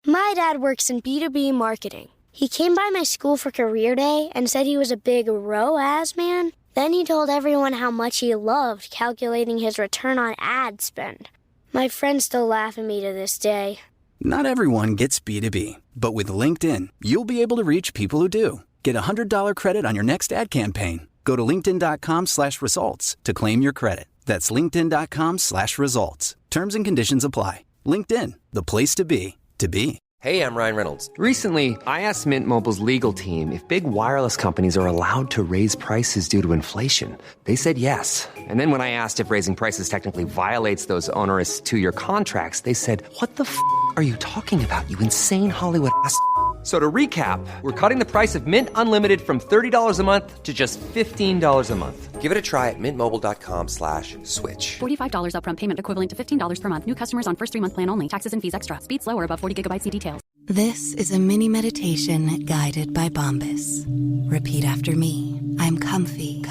My dad works in B2B marketing. He came by my school for career day and said he was a big ROAS man. Then he told everyone how much he loved calculating his return on ad spend. My friends still laugh at me to this day. Not everyone gets B2B, but with LinkedIn, you'll be able to reach people who do. Get a $100 credit on your next ad campaign. Go to linkedin.com/results to claim your credit. That's linkedin.com/results. Terms and conditions apply. LinkedIn, the place to be, to be. Hey, I'm Ryan Reynolds. Recently, I asked Mint Mobile's legal team if big wireless companies are allowed to raise prices due to inflation. They said yes. And then when I asked if raising prices technically violates those onerous 2-year contracts, they said, "What the f*** are you talking about, you insane Hollywood ass?" So to recap, we're cutting the price of Mint Unlimited from $30 a month to just $15 a month. Give it a try at mintmobile.com/switch. $45 upfront payment equivalent to $15 per month. New customers on first 3-month plan only. Taxes and fees extra. Speed slower above 40 gigabytes. See details. This is a mini meditation guided by Bombas. Repeat after me. I'm comfy.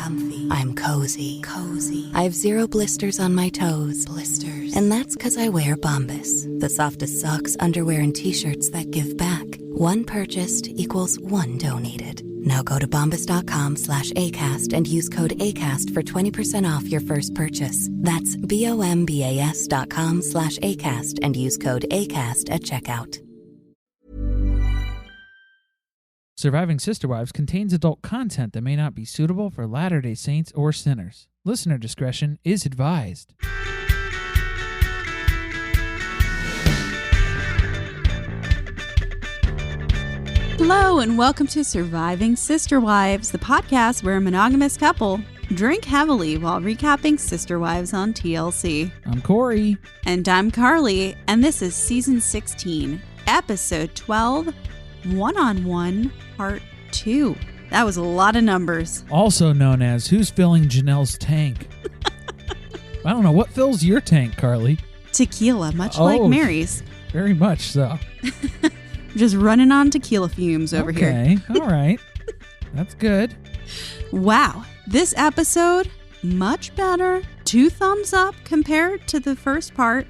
I'm cozy. I have 0 blisters on my toes. And that's because I wear Bombas, the softest socks, underwear, and t-shirts that give back. One purchased equals one donated. Now go to bombas.com/ACAST and use code ACAST for 20% off your first purchase. That's BOMBAS.com/ACAST and use code ACAST at checkout. Surviving Sister Wives contains adult content that may not be suitable for Latter-day Saints or sinners. Listener discretion is advised. Hello and welcome to Surviving Sister Wives, the podcast where a monogamous couple drink heavily while recapping Sister Wives on TLC. I'm Corey. And I'm Carly, and this is Season 16, Episode 12, One-on-One, Part 2. That was a lot of numbers. Also known as Who's Filling Janelle's Tank? I don't know. What fills your tank, Carly? Tequila, much like Mary's. Very much so. Just running on tequila fumes over here. Okay, all right. That's good. Wow. This episode, much better. 2 thumbs up compared to the first part.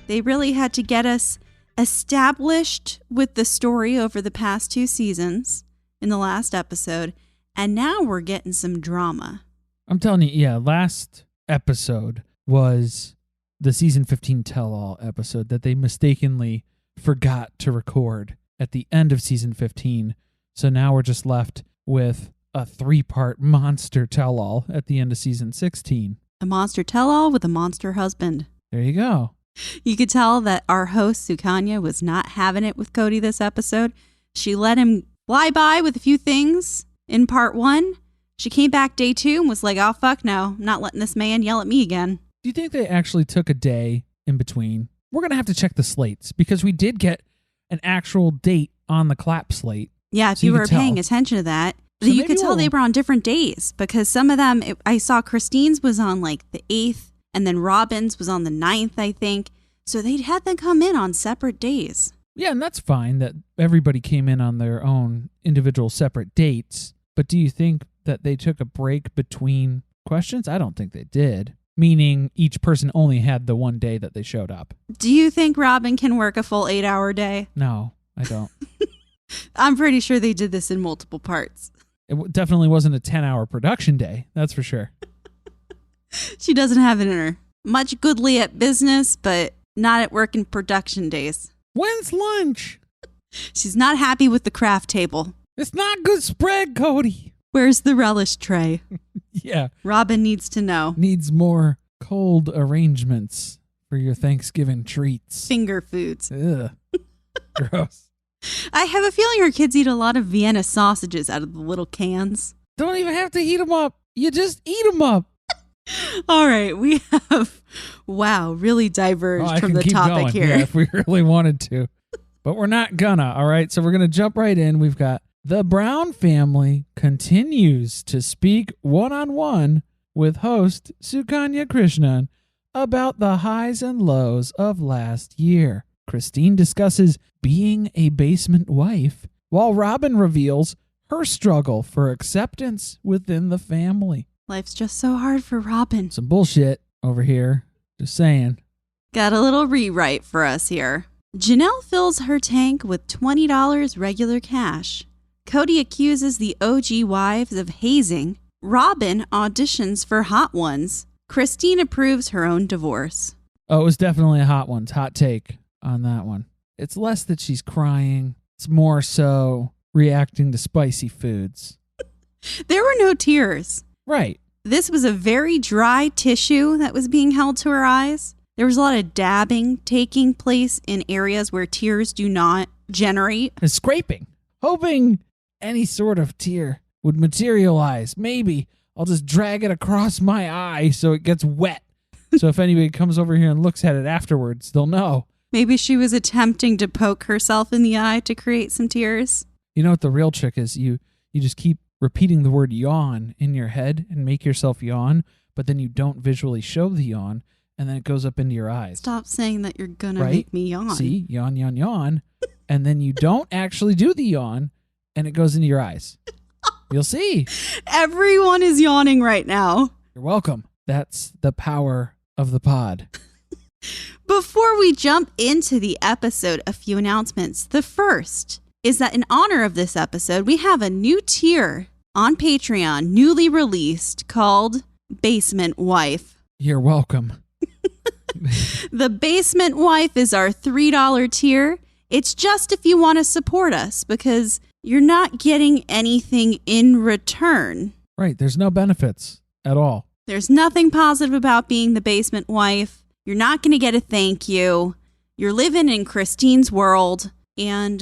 They really had to get us established with the story over the past 2 seasons in the last episode. And now we're getting some drama. I'm telling you, yeah, last episode was the season 15 tell-all episode that they mistakenly forgot to record at the end of season 15. So now we're just left with a 3-part monster tell-all at the end of season 16. A monster tell-all with a monster husband. There you go. You could tell that our host, Sukanya, was not having it with Kody this episode. She let him fly by with a few things in part 1. She came back day 2 and was like, oh, fuck no, I'm not letting this man yell at me again. Do you think they actually took a day in between? We're going to have to check the slates because we did get an actual date on the clap slate. Yeah, if you were paying attention to that. So you could tell they were on different days because some of them, I saw Christine's was on like the 8th and then Robyn's was on the 9th, I think. So they'd had them come in on separate days. Yeah, and that's fine that everybody came in on their own individual separate dates. But do you think that they took a break between questions? I don't think they did. Meaning each person only had the one day that they showed up. Do you think Robyn can work a full 8-hour day? No, I don't. I'm pretty sure they did this in multiple parts. It definitely wasn't a 10-hour production day. That's for sure. She doesn't have it in her. Much goodly at business, but not at work in production days. When's lunch? She's not happy with the craft table. It's not good spread, Kody. Where's the relish tray? Yeah. Robyn needs to know. Needs more cold arrangements for your Thanksgiving treats. Finger foods. Ugh. Gross. I have a feeling her kids eat a lot of Vienna sausages out of the little cans. Don't even have to heat them up. You just eat them up. All right. We have, really diverged from the topic here. Yeah, if we really wanted to. But we're not gonna, all right? So we're going to jump right in. We've got the Brown family continues to speak one-on-one with host Sukanya Krishnan about the highs and lows of last year. Christine discusses being a basement wife, while Robyn reveals her struggle for acceptance within the family. Life's just so hard for Robyn. Some bullshit over here. Just saying. Got a little rewrite for us here. Janelle fills her tank with $20 regular cash. Kody accuses the OG wives of hazing. Robyn auditions for Hot Ones. Christine approves her own divorce. Oh, it was definitely a hot take on that one. It's less that she's crying. It's more so reacting to spicy foods. There were no tears. Right. This was a very dry tissue that was being held to her eyes. There was a lot of dabbing taking place in areas where tears do not generate. And scraping. Hoping any sort of tear would materialize. Maybe I'll just drag it across my eye so it gets wet. So if anybody comes over here and looks at it afterwards, they'll know. Maybe she was attempting to poke herself in the eye to create some tears. You know what the real trick is? You just keep repeating the word yawn in your head and make yourself yawn, but then you don't visually show the yawn, and then it goes up into your eyes. Stop saying that you're going to make me yawn. See? Yawn, yawn, yawn. And then you don't actually do the yawn, and it goes into your eyes. You'll see. Everyone is yawning right now. You're welcome. That's the power of the pod. Before we jump into the episode, a few announcements. The first is that in honor of this episode, we have a new tier on Patreon, newly released, called Basement Wife. You're welcome. The Basement Wife is our $3 tier. It's just if you want to support us because you're not getting anything in return. Right. There's no benefits at all. There's nothing positive about being the Basement Wife. You're not going to get a thank you. You're living in Christine's world. And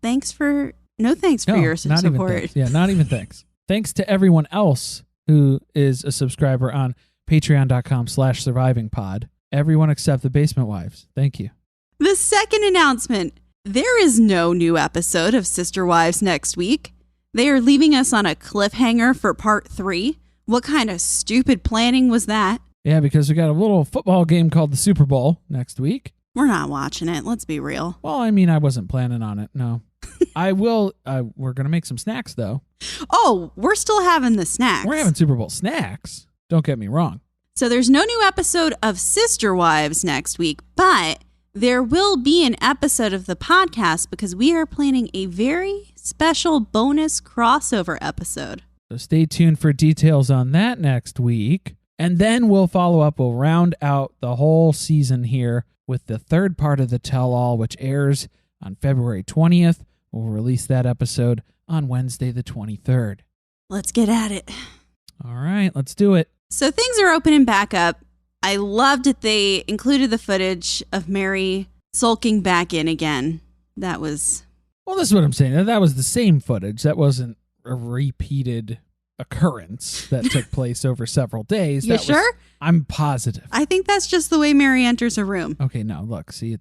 thanks for your support. Even thanks. Yeah, not even thanks. Thanks to everyone else who is a subscriber on patreon.com/survivingpod. Everyone except the Basement Wives. Thank you. The second announcement. There is no new episode of Sister Wives next week. They are leaving us on a cliffhanger for part 3. What kind of stupid planning was that? Yeah, because we got a little football game called the Super Bowl next week. We're not watching it. Let's be real. Well, I mean, I wasn't planning on it. No. I will. We're going to make some snacks, though. Oh, we're still having the snacks. We're having Super Bowl snacks. Don't get me wrong. So there's no new episode of Sister Wives next week, but there will be an episode of the podcast because we are planning a very special bonus crossover episode. So stay tuned for details on that next week. And then we'll follow up. We'll round out the whole season here with the third part of the tell-all, which airs on February 20th. We'll release that episode on Wednesday the 23rd. Let's get at it. All right, let's do it. So things are opening back up. I loved that they included the footage of Mary sulking back in again. That was... Well, this is what I'm saying. That was the same footage. That wasn't a repeated occurrence that took place over several days. You sure? I'm positive. I think that's just the way Mary enters a room. Okay, no, look. See,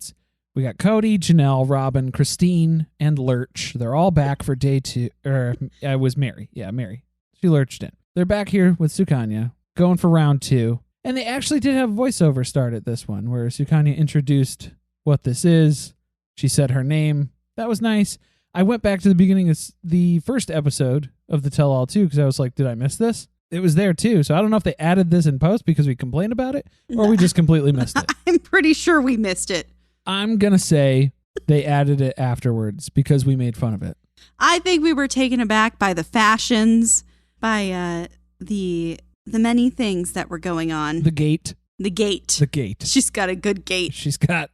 we got Kody, Janelle, Robyn, Christine, and Lurch. They're all back for day 2. It was Mary. Yeah, Mary. She lurched in. They're back here with Sukanya, going for round 2. And they actually did have voiceover start at this one, where Sukanya introduced what this is. She said her name. That was nice. I went back to the beginning of the first episode of the tell-all, too, because I was like, did I miss this? It was there, too. So I don't know if they added this in post because we complained about it, or we just completely missed it. I'm pretty sure we missed it. I'm going to say they added it afterwards because we made fun of it. I think we were taken aback by the fashions, by the many things that were going on. The gait. The gait. The gait. She's got a good gait. She's got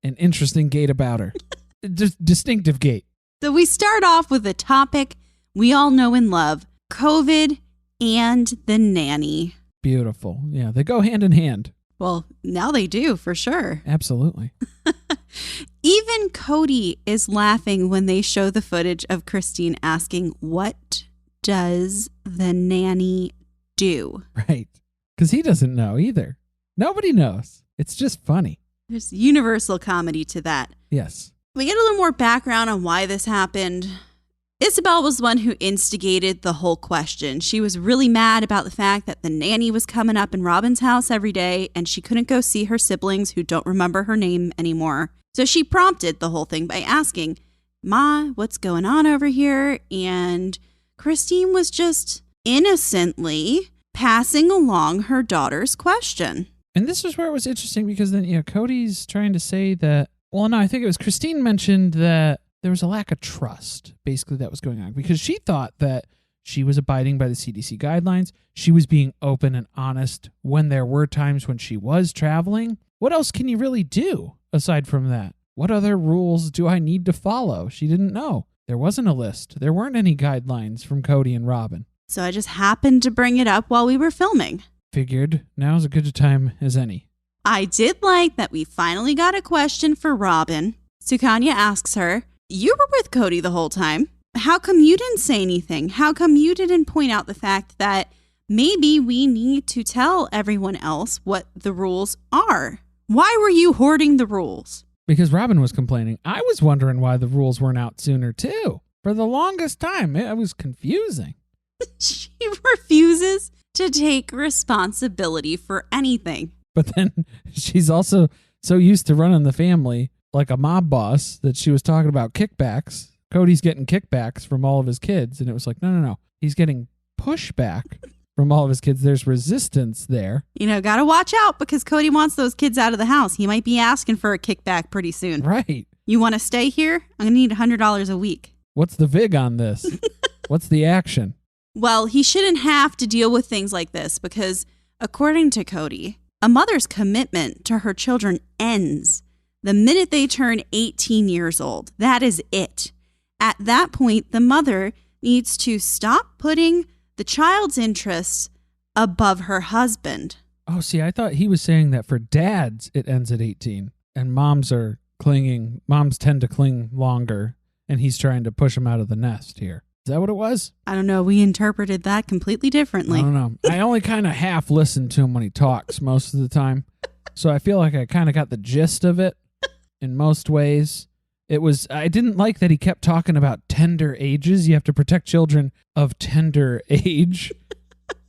an interesting gait about her. Distinctive gait. So we start off with a topic we all know and love, COVID and the nanny. Beautiful. Yeah, they go hand in hand. Well, now they do, for sure. Absolutely. Even Kody is laughing when they show the footage of Christine asking, what does the nanny do? Right. Because he doesn't know either. Nobody knows. It's just funny. There's universal comedy to that. Yes. We get a little more background on why this happened. Isabel was the one who instigated the whole question. She was really mad about the fact that the nanny was coming up in Robyn's house every day and she couldn't go see her siblings who don't remember her name anymore. So she prompted the whole thing by asking, Ma, what's going on over here? And Christine was just innocently passing along her daughter's question. And this is where it was interesting because then, Kody's trying to say that Well, no, I think it was Christine mentioned that there was a lack of trust, basically, that was going on, because she thought that she was abiding by the CDC guidelines. She was being open and honest when there were times when she was traveling. What else can you really do aside from that? What other rules do I need to follow? She didn't know. There wasn't a list. There weren't any guidelines from Kody and Robyn. So I just happened to bring it up while we were filming. Figured now's a good time as any. I did like that we finally got a question for Robyn. Sukanya asks her, "You were with Kody the whole time. How come you didn't say anything? How come you didn't point out the fact that maybe we need to tell everyone else what the rules are? Why were you hoarding the rules?" Because Robyn was complaining. I was wondering why the rules weren't out sooner, too. For the longest time, it was confusing. She refuses to take responsibility for anything. But then she's also so used to running the family like a mob boss that she was talking about kickbacks. Kody's getting kickbacks from all of his kids. And it was like, no. He's getting pushback from all of his kids. There's resistance there. Gotta watch out because Kody wants those kids out of the house. He might be asking for a kickback pretty soon. Right. You want to stay here? I'm going to need $100 a week. What's the vig on this? What's the action? Well, he shouldn't have to deal with things like this because, according to Kody, a mother's commitment to her children ends the minute they turn 18 years old. That is it. At that point, the mother needs to stop putting the child's interests above her husband. Oh, see, I thought he was saying that for dads, it ends at 18. And moms are clinging. Moms tend to cling longer. And he's trying to push them out of the nest here. Is that what it was? I don't know. We interpreted that completely differently. I don't know. I only kind of half listen to him when he talks most of the time. So I feel like I kind of got the gist of it in most ways. I didn't like that he kept talking about tender ages. You have to protect children of tender age.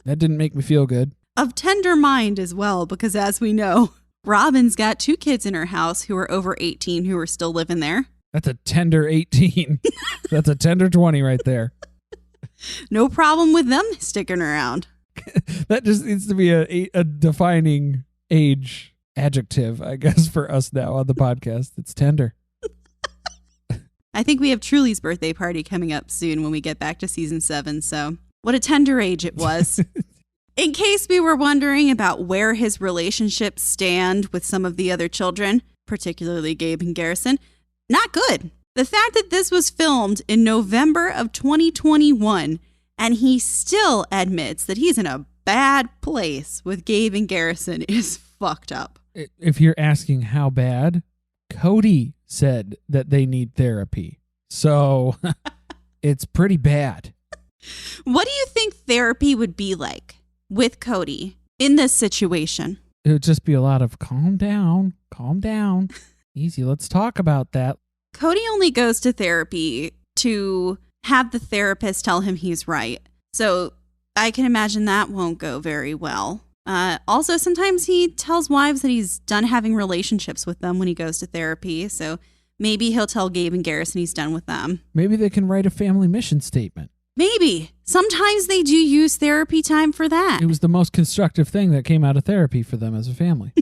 That didn't make me feel good. Of tender mind as well, because as we know, Robyn's got 2 kids in her house who are over 18 who are still living there. That's a tender 18. That's a tender 20 right there. No problem with them sticking around. That just needs to be a defining age adjective, I guess, for us now on the podcast. It's tender. I think we have Truly's birthday party coming up soon when we get back to season 7. So what a tender age it was. In case we were wondering about where his relationships stand with some of the other children, particularly Gabe and Garrison, not good. The fact that this was filmed in November of 2021 and he still admits that he's in a bad place with Gabe and Garrison is fucked up. If you're asking how bad, Kody said that they need therapy. So it's pretty bad. What do you think therapy would be like with Kody in this situation? It would just be a lot of calm down. Easy, let's talk about that. Kody only goes to therapy to have the therapist tell him he's right. So I can imagine that won't go very well. Also, sometimes he tells wives that he's done having relationships with them when he goes to therapy. So maybe he'll tell Gabe and Garrison he's done with them. Maybe they can write a family mission statement. Maybe. Sometimes they do use therapy time for that. It was the most constructive thing that came out of therapy for them as a family.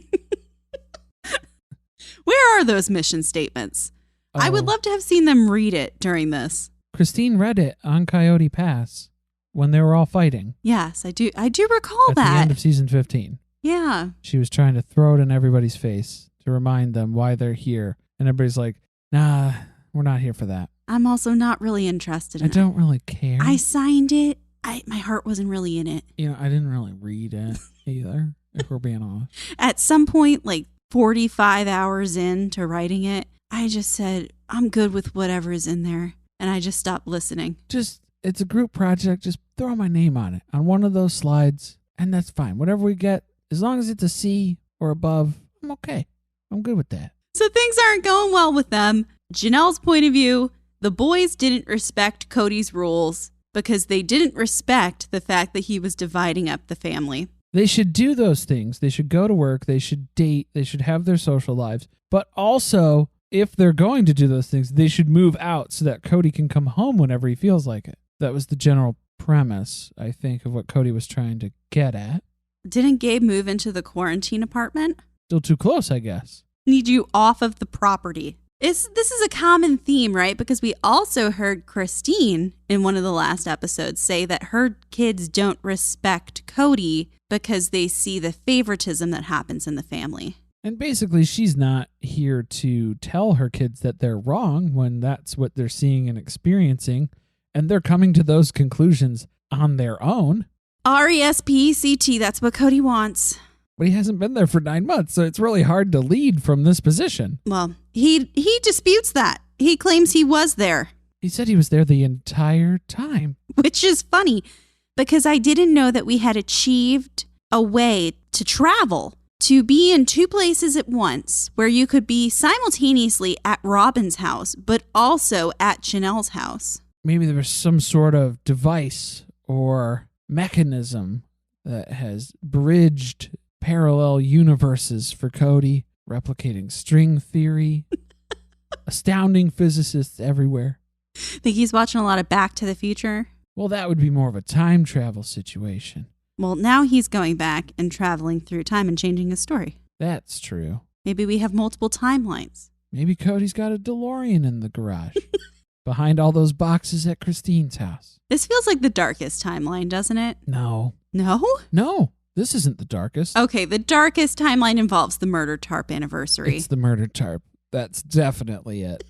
Where are those mission statements? I would love to have seen them read it during this. Christine read it on Coyote Pass when they were all fighting. Yes, I do recall that. At the end of season 15. Yeah. She was trying to throw it in everybody's face to remind them why they're here. And everybody's like, nah, we're not here for that. I'm also not really interested in it. I don't really care. I signed it. My heart wasn't really in it. I didn't really read it either, if we're being honest. At some point, like 45 hours into writing it, I just said, I'm good with whatever is in there. And I just stopped listening. It's a group project. Just throw my name on it, on one of those slides, and that's fine. Whatever we get, as long as it's a C or above, I'm okay. I'm good with that. So things aren't going well with them. Janelle's point of view, the boys didn't respect Kody's rules because they didn't respect the fact that he was dividing up the family. They should do those things. They should go to work. They should date. They should have their social lives. But also, if they're going to do those things, they should move out so that Kody can come home whenever he feels like it. That was the general premise, I think, of what Kody was trying to get at. Didn't Gabe move into the quarantine apartment? Still too close, I guess. Need you off of the property. This is a common theme, right? Because we also heard Christine in one of the last episodes say that her kids don't respect Kody because they see the favoritism that happens in the family. And basically, she's not here to tell her kids that they're wrong when that's what they're seeing and experiencing. And they're coming to those conclusions on their own. RESPECT, that's what Kody wants. But he hasn't been there for 9 months, so it's really hard to lead from this position. Well, he disputes that. He claims he was there. He said he was there the entire time. Which is funny, because I didn't know that we had achieved a way to travel, to be in two places at once, where you could be simultaneously at Robyn's house, but also at Janelle's house. Maybe there was some sort of device or mechanism that has bridged parallel universes for Kody, replicating string theory, astounding physicists everywhere. Think he's watching a lot of Back to the Future? Well, that would be more of a time travel situation. Well, now he's going back and traveling through time and changing his story. That's true. Maybe we have multiple timelines. Maybe Cody's got a DeLorean in the garage behind all those boxes at Christine's house. This feels like the darkest timeline, doesn't it? No. No? No. This isn't the darkest. Okay, the darkest timeline involves the murder tarp anniversary. It's the murder tarp. That's definitely it.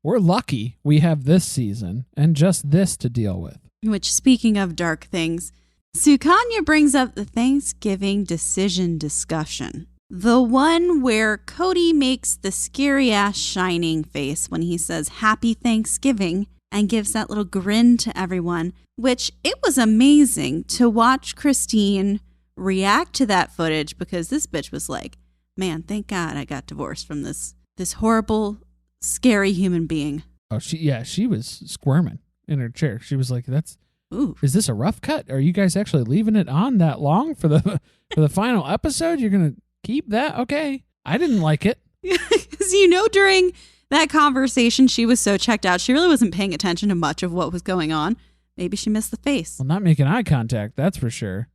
We're lucky we have this season and just this to deal with. Which, speaking of dark things, Sukanya brings up the Thanksgiving decision discussion. The one where Kody makes the scary-ass shining face when he says Happy Thanksgiving and gives that little grin to everyone, which it was amazing to watch Christine react to that footage because this bitch was like, man, thank God I got divorced from this horrible, scary human being. Oh, she was squirming in her chair. She was like, Ooh. Is this a rough cut? Are you guys actually leaving it on that long for the final episode? You're going to keep that? Okay. I didn't like it. Because during that conversation, she was so checked out. She really wasn't paying attention to much of what was going on. Maybe she missed the face. Well, not making eye contact, that's for sure.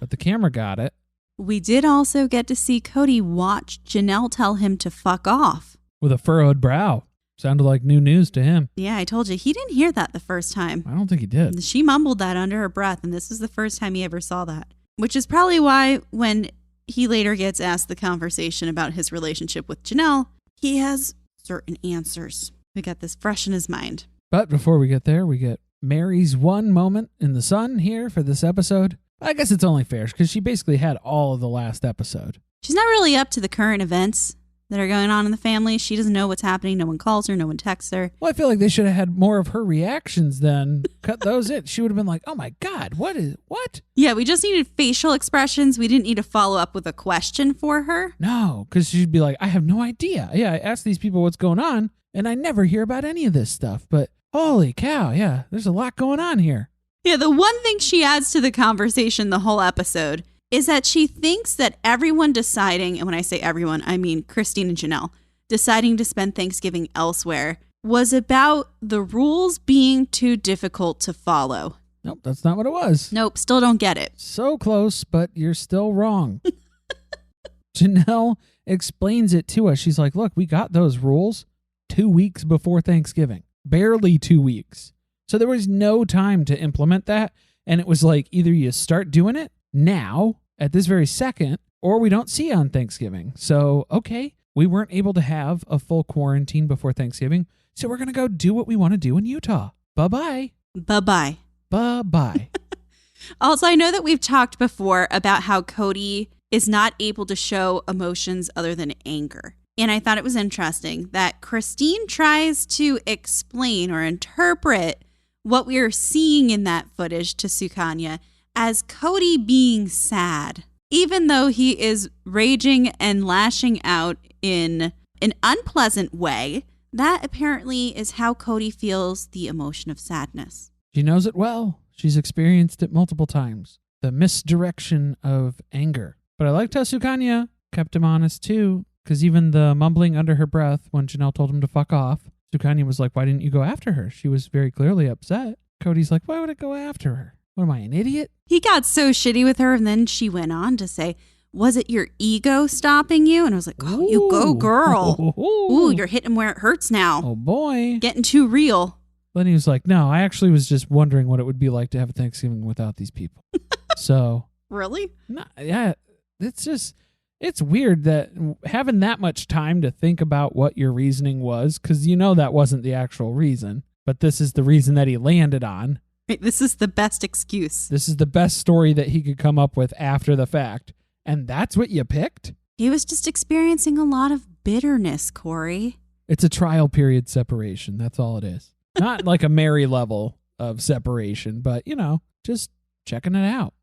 But the camera got it. We did also get to see Kody watch Janelle tell him to fuck off. With a furrowed brow. Sounded like new news to him. Yeah, I told you. He didn't hear that the first time. I don't think he did. She mumbled that under her breath, and this is the first time he ever saw that. Which is probably why when he later gets asked the conversation about his relationship with Janelle, he has certain answers. We got this fresh in his mind. But before we get there, we get Mary's one moment in the sun here for this episode. I guess it's only fair because she basically had all of the last episode. She's not really up to the current events that are going on in the family. She doesn't know what's happening. No one calls her. No one texts her. Well, I feel like they should have had more of her reactions than cut those in. She would have been like, oh my God, what? Yeah, we just needed facial expressions. We didn't need to follow up with a question for her. No, because she'd be like, I have no idea. Yeah, I asked these people what's going on, and I never hear about any of this stuff. But holy cow, yeah, there's a lot going on here. Yeah, the one thing she adds to the conversation the whole episode is that she thinks that everyone deciding, and when I say everyone, I mean Christine and Janelle, deciding to spend Thanksgiving elsewhere was about the rules being too difficult to follow. Nope, that's not what it was. Nope, still don't get it. So close, but you're still wrong. Janelle explains it to us. She's like, look, we got those rules 2 weeks before Thanksgiving. Barely 2 weeks. So there was no time to implement that. And it was like, either you start doing it now, at this very second, or we don't see you on Thanksgiving. So, okay, we weren't able to have a full quarantine before Thanksgiving, so we're going to go do what we want to do in Utah. Bye-bye. Bye-bye. Bye-bye. Also, I know that we've talked before about how Kody is not able to show emotions other than anger. And I thought it was interesting that Christine tries to explain or interpret what we are seeing in that footage to Sukanya as Kody being sad, even though he is raging and lashing out in an unpleasant way. That apparently is how Kody feels the emotion of sadness. She knows it well. She's experienced it multiple times. The misdirection of anger. But I liked how Sukanya kept him honest too, because even the mumbling under her breath when Janelle told him to fuck off, Sukanya was like, why didn't you go after her? She was very clearly upset. Cody's like, why would I go after her? What am I, an idiot? He got so shitty with her, and then she went on to say, was it your ego stopping you? And I was like, oh, you go, girl. Ooh, you're hitting where it hurts now. Oh, boy. Getting too real. Then he was like, no, I actually was just wondering what it would be like to have a Thanksgiving without these people. So. Really? Yeah, it's weird that having that much time to think about what your reasoning was, because that wasn't the actual reason, but this is the reason that he landed on. This is the best excuse. This is the best story that he could come up with after the fact. And that's what you picked? He was just experiencing a lot of bitterness, Corey. It's a trial period separation. That's all it is. Not like a Mary level of separation, but, just checking it out.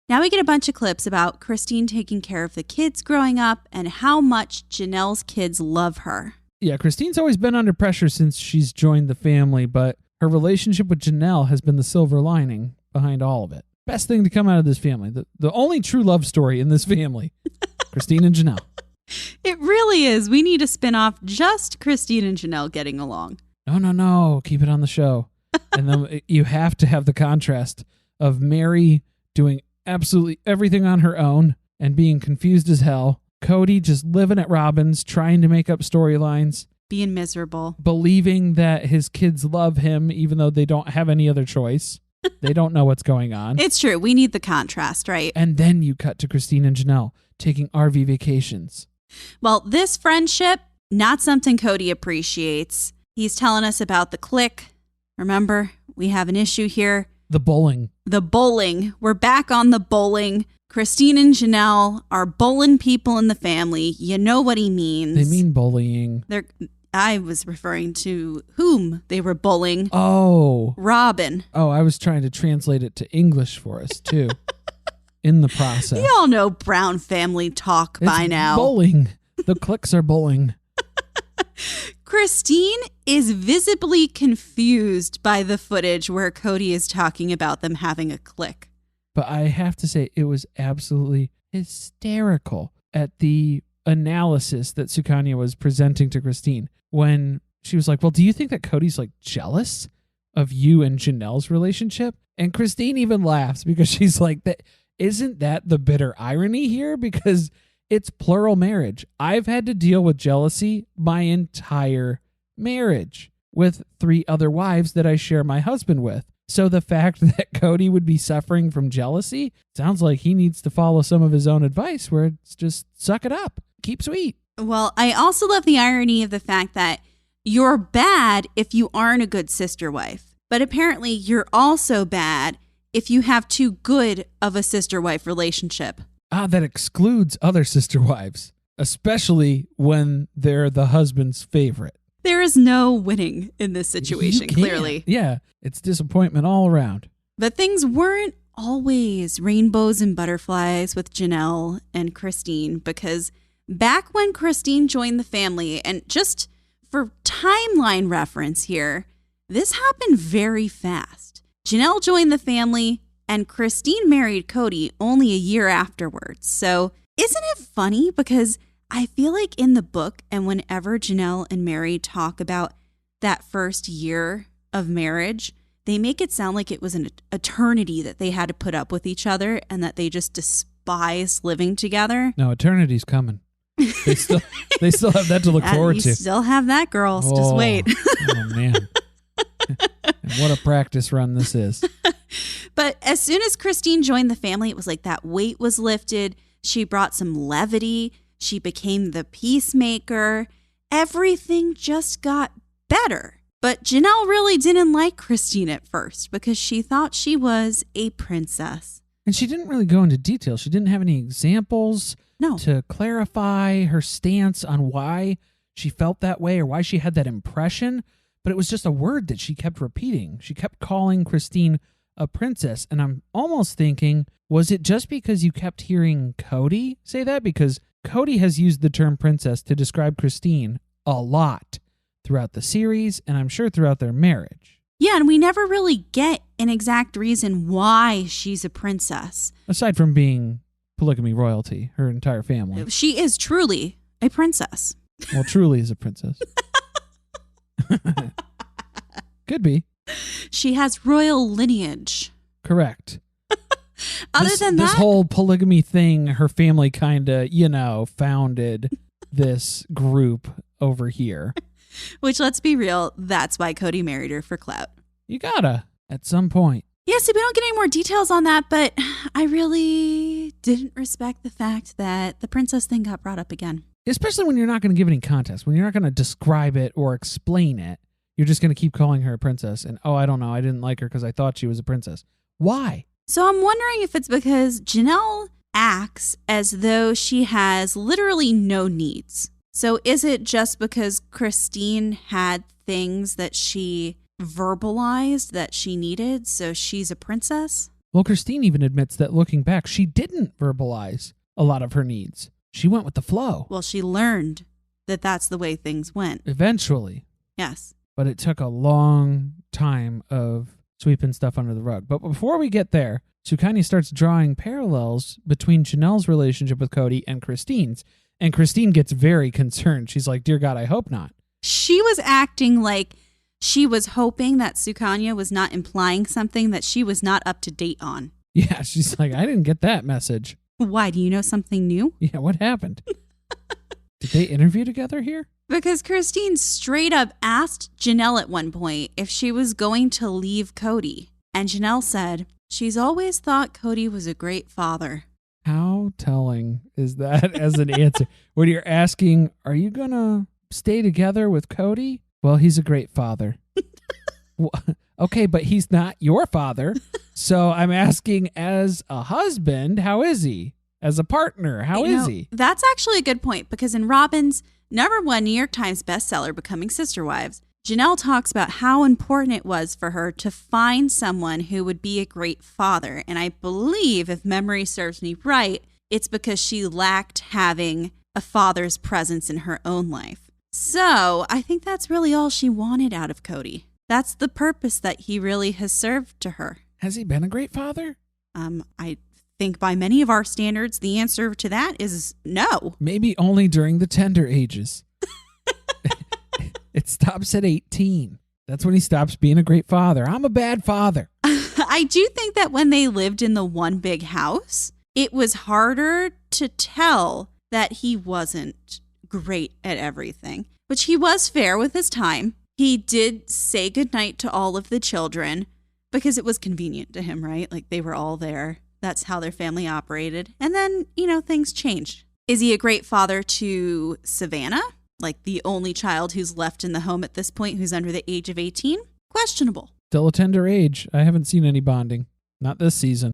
Now we get a bunch of clips about Christine taking care of the kids growing up and how much Janelle's kids love her. Yeah, Christine's always been under pressure since she's joined the family, but her relationship with Janelle has been the silver lining behind all of it. Best thing to come out of this family. The only true love story in this family. Christine and Janelle. It really is. We need a spin-off just Christine and Janelle getting along. No. Keep it on the show. And then you have to have the contrast of Mary doing absolutely everything on her own and being confused as hell. Kody just living at Robyn's, trying to make up storylines. Being miserable. Believing that his kids love him even though they don't have any other choice. They don't know what's going on. It's true. We need the contrast, right? And then you cut to Christine and Janelle taking RV vacations. Well, this friendship, not something Kody appreciates. He's telling us about the clique. Remember, we have an issue here. The bowling. We're back on the bowling. Christine and Janelle are bowling people in the family. You know what he means. They mean bullying. I was referring to whom they were bullying. Oh. Robyn. Oh, I was trying to translate it to English for us, too. In the process. You all know Brown family talk by now. Bowling. The cliques are bowling. Christine is visibly confused by the footage where Kody is talking about them having a clique. But I have to say, it was absolutely hysterical at the analysis that Sukanya was presenting to Christine when she was like, well, do you think that Cody's like jealous of you and Janelle's relationship? And Christine even laughs because she's like, isn't that the bitter irony here? Because it's plural marriage. I've had to deal with jealousy my entire marriage with 3 other wives that I share my husband with. So the fact that Kody would be suffering from jealousy sounds like he needs to follow some of his own advice where it's just suck it up, keep sweet. Well, I also love the irony of the fact that you're bad if you aren't a good sister wife. But apparently you're also bad if you have too good of a sister wife relationship. That excludes other sister wives, especially when they're the husband's favorite. There is no winning in this situation, clearly. Yeah, it's disappointment all around. But things weren't always rainbows and butterflies with Janelle and Christine, because back when Christine joined the family, and just for timeline reference here, this happened very fast. Janelle joined the family, and Christine married Kody only a year afterwards. So isn't it funny? Because I feel like in the book, and whenever Janelle and Mary talk about that first year of marriage, they make it sound like it was an eternity that they had to put up with each other and that they just despise living together. No, eternity's coming. They still have that to look forward to. You still have that, girls. Just wait. Oh, man. And what a practice run this is. But as soon as Christine joined the family, it was like that weight was lifted. She brought some levity. She became the peacemaker. Everything just got better. But Janelle really didn't like Christine at first because she thought she was a princess. And she didn't really go into detail. She didn't have any examples to clarify her stance on why she felt that way or why she had that impression. But it was just a word that she kept repeating. She kept calling Christine a princess. And I'm almost thinking, was it just because you kept hearing Kody say that? Because Kody has used the term princess to describe Christine a lot throughout the series, and I'm sure throughout their marriage. Yeah, and we never really get an exact reason why she's a princess. Aside from being polygamy royalty, her entire family. She is truly a princess. Well, truly is a princess. Could be. She has royal lineage. Correct. Other than that, this whole polygamy thing, her family kind of, founded this group over here. Which, let's be real, that's why Kody married her, for clout. You gotta, at some point. Yeah, so we don't get any more details on that, but I really didn't respect the fact that the princess thing got brought up again. Especially when you're not going to give any context, when you're not going to describe it or explain it. You're just going to keep calling her a princess. And, I don't know, I didn't like her because I thought she was a princess. Why? So I'm wondering if it's because Janelle acts as though she has literally no needs. So is it just because Christine had things that she verbalized that she needed, so she's a princess? Well, Christine even admits that looking back, she didn't verbalize a lot of her needs. She went with the flow. Well, she learned that that's the way things went. Eventually. Yes. But it took a long time of sweeping stuff under the rug. But before we get there, Sukanya starts drawing parallels between Janelle's relationship with Kody and Christine's. And Christine gets very concerned. She's like, dear God, I hope not. She was acting like she was hoping that Sukanya was not implying something that she was not up to date on. Yeah, she's like, I didn't get that message. Why? Do you know something new? Yeah, what happened? Did they interview together here? Because Christine straight up asked Janelle at one point if she was going to leave Kody. And Janelle said, she's always thought Kody was a great father. How telling is that as an answer? When you're asking, are you going to stay together with Kody? Well, he's a great father. Okay, but he's not your father. So I'm asking, as a husband, how is he? As a partner, how is he? That's actually a good point, because in Robyn's #1 New York Times bestseller, Becoming Sister Wives, Janelle talks about how important it was for her to find someone who would be a great father. And I believe, if memory serves me right, it's because she lacked having a father's presence in her own life. So I think that's really all she wanted out of Kody. That's the purpose that he really has served to her. Has he been a great father? I think by many of our standards, the answer to that is no. Maybe only during the tender ages. It stops at 18. That's when he stops being a great father. I'm a bad father. I do think that when they lived in the one big house, it was harder to tell that he wasn't great at everything, which he was fair with his time. He did say goodnight to all of the children because it was convenient to him, right? Like they were all there. That's how their family operated. And then, things changed. Is he a great father to Savannah? Like the only child who's left in the home at this point who's under the age of 18? Questionable. Still a tender age. I haven't seen any bonding. Not this season.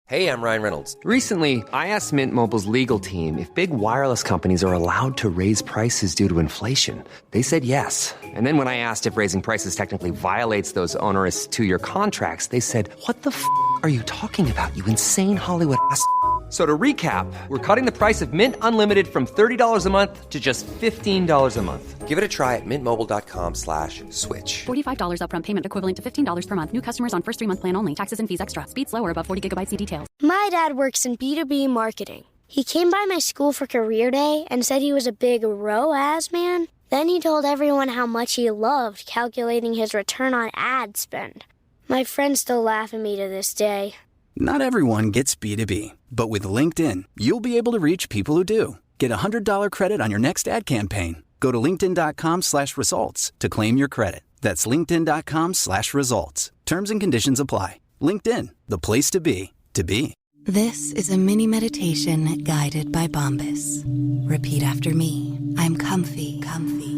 Hey, I'm Ryan Reynolds. Recently, I asked Mint Mobile's legal team if big wireless companies are allowed to raise prices due to inflation. They said yes. And then when I asked if raising prices technically violates those onerous 2-year contracts, they said, what the f*** are you talking about, you insane Hollywood ass f- So to recap, we're cutting the price of Mint Unlimited from $30 a month to just $15 a month. Give it a try at mintmobile.com/switch. $45 upfront payment equivalent to $15 per month. New customers on first 3-month plan only. Taxes and fees extra. Speed slower above 40 gigabytes. See details. My dad works in B2B marketing. He came by my school for career day and said he was a big ROAS man. Then he told everyone how much he loved calculating his return on ad spend. My friends still laugh at me to this day. Not everyone gets B2B, but with LinkedIn, you'll be able to reach people who do. Get a $100 credit on your next ad campaign. Go to linkedin.com/results to claim your credit. That's linkedin.com/results. Terms and conditions apply. LinkedIn, the place to be, to be. This is a mini meditation guided by Bombas. Repeat after me. I'm comfy.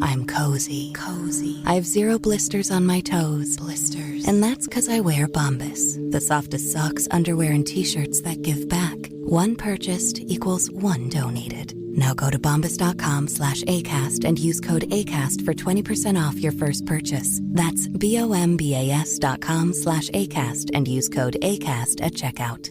I'm cozy. I have 0 blisters on my toes. And that's because I wear Bombas, the softest socks, underwear, and T-shirts that give back. One purchased equals one donated. Now go to bombas.com/ACAST and use code ACAST for 20% off your first purchase. That's BOMBAS.com/ACAST and use code ACAST at checkout.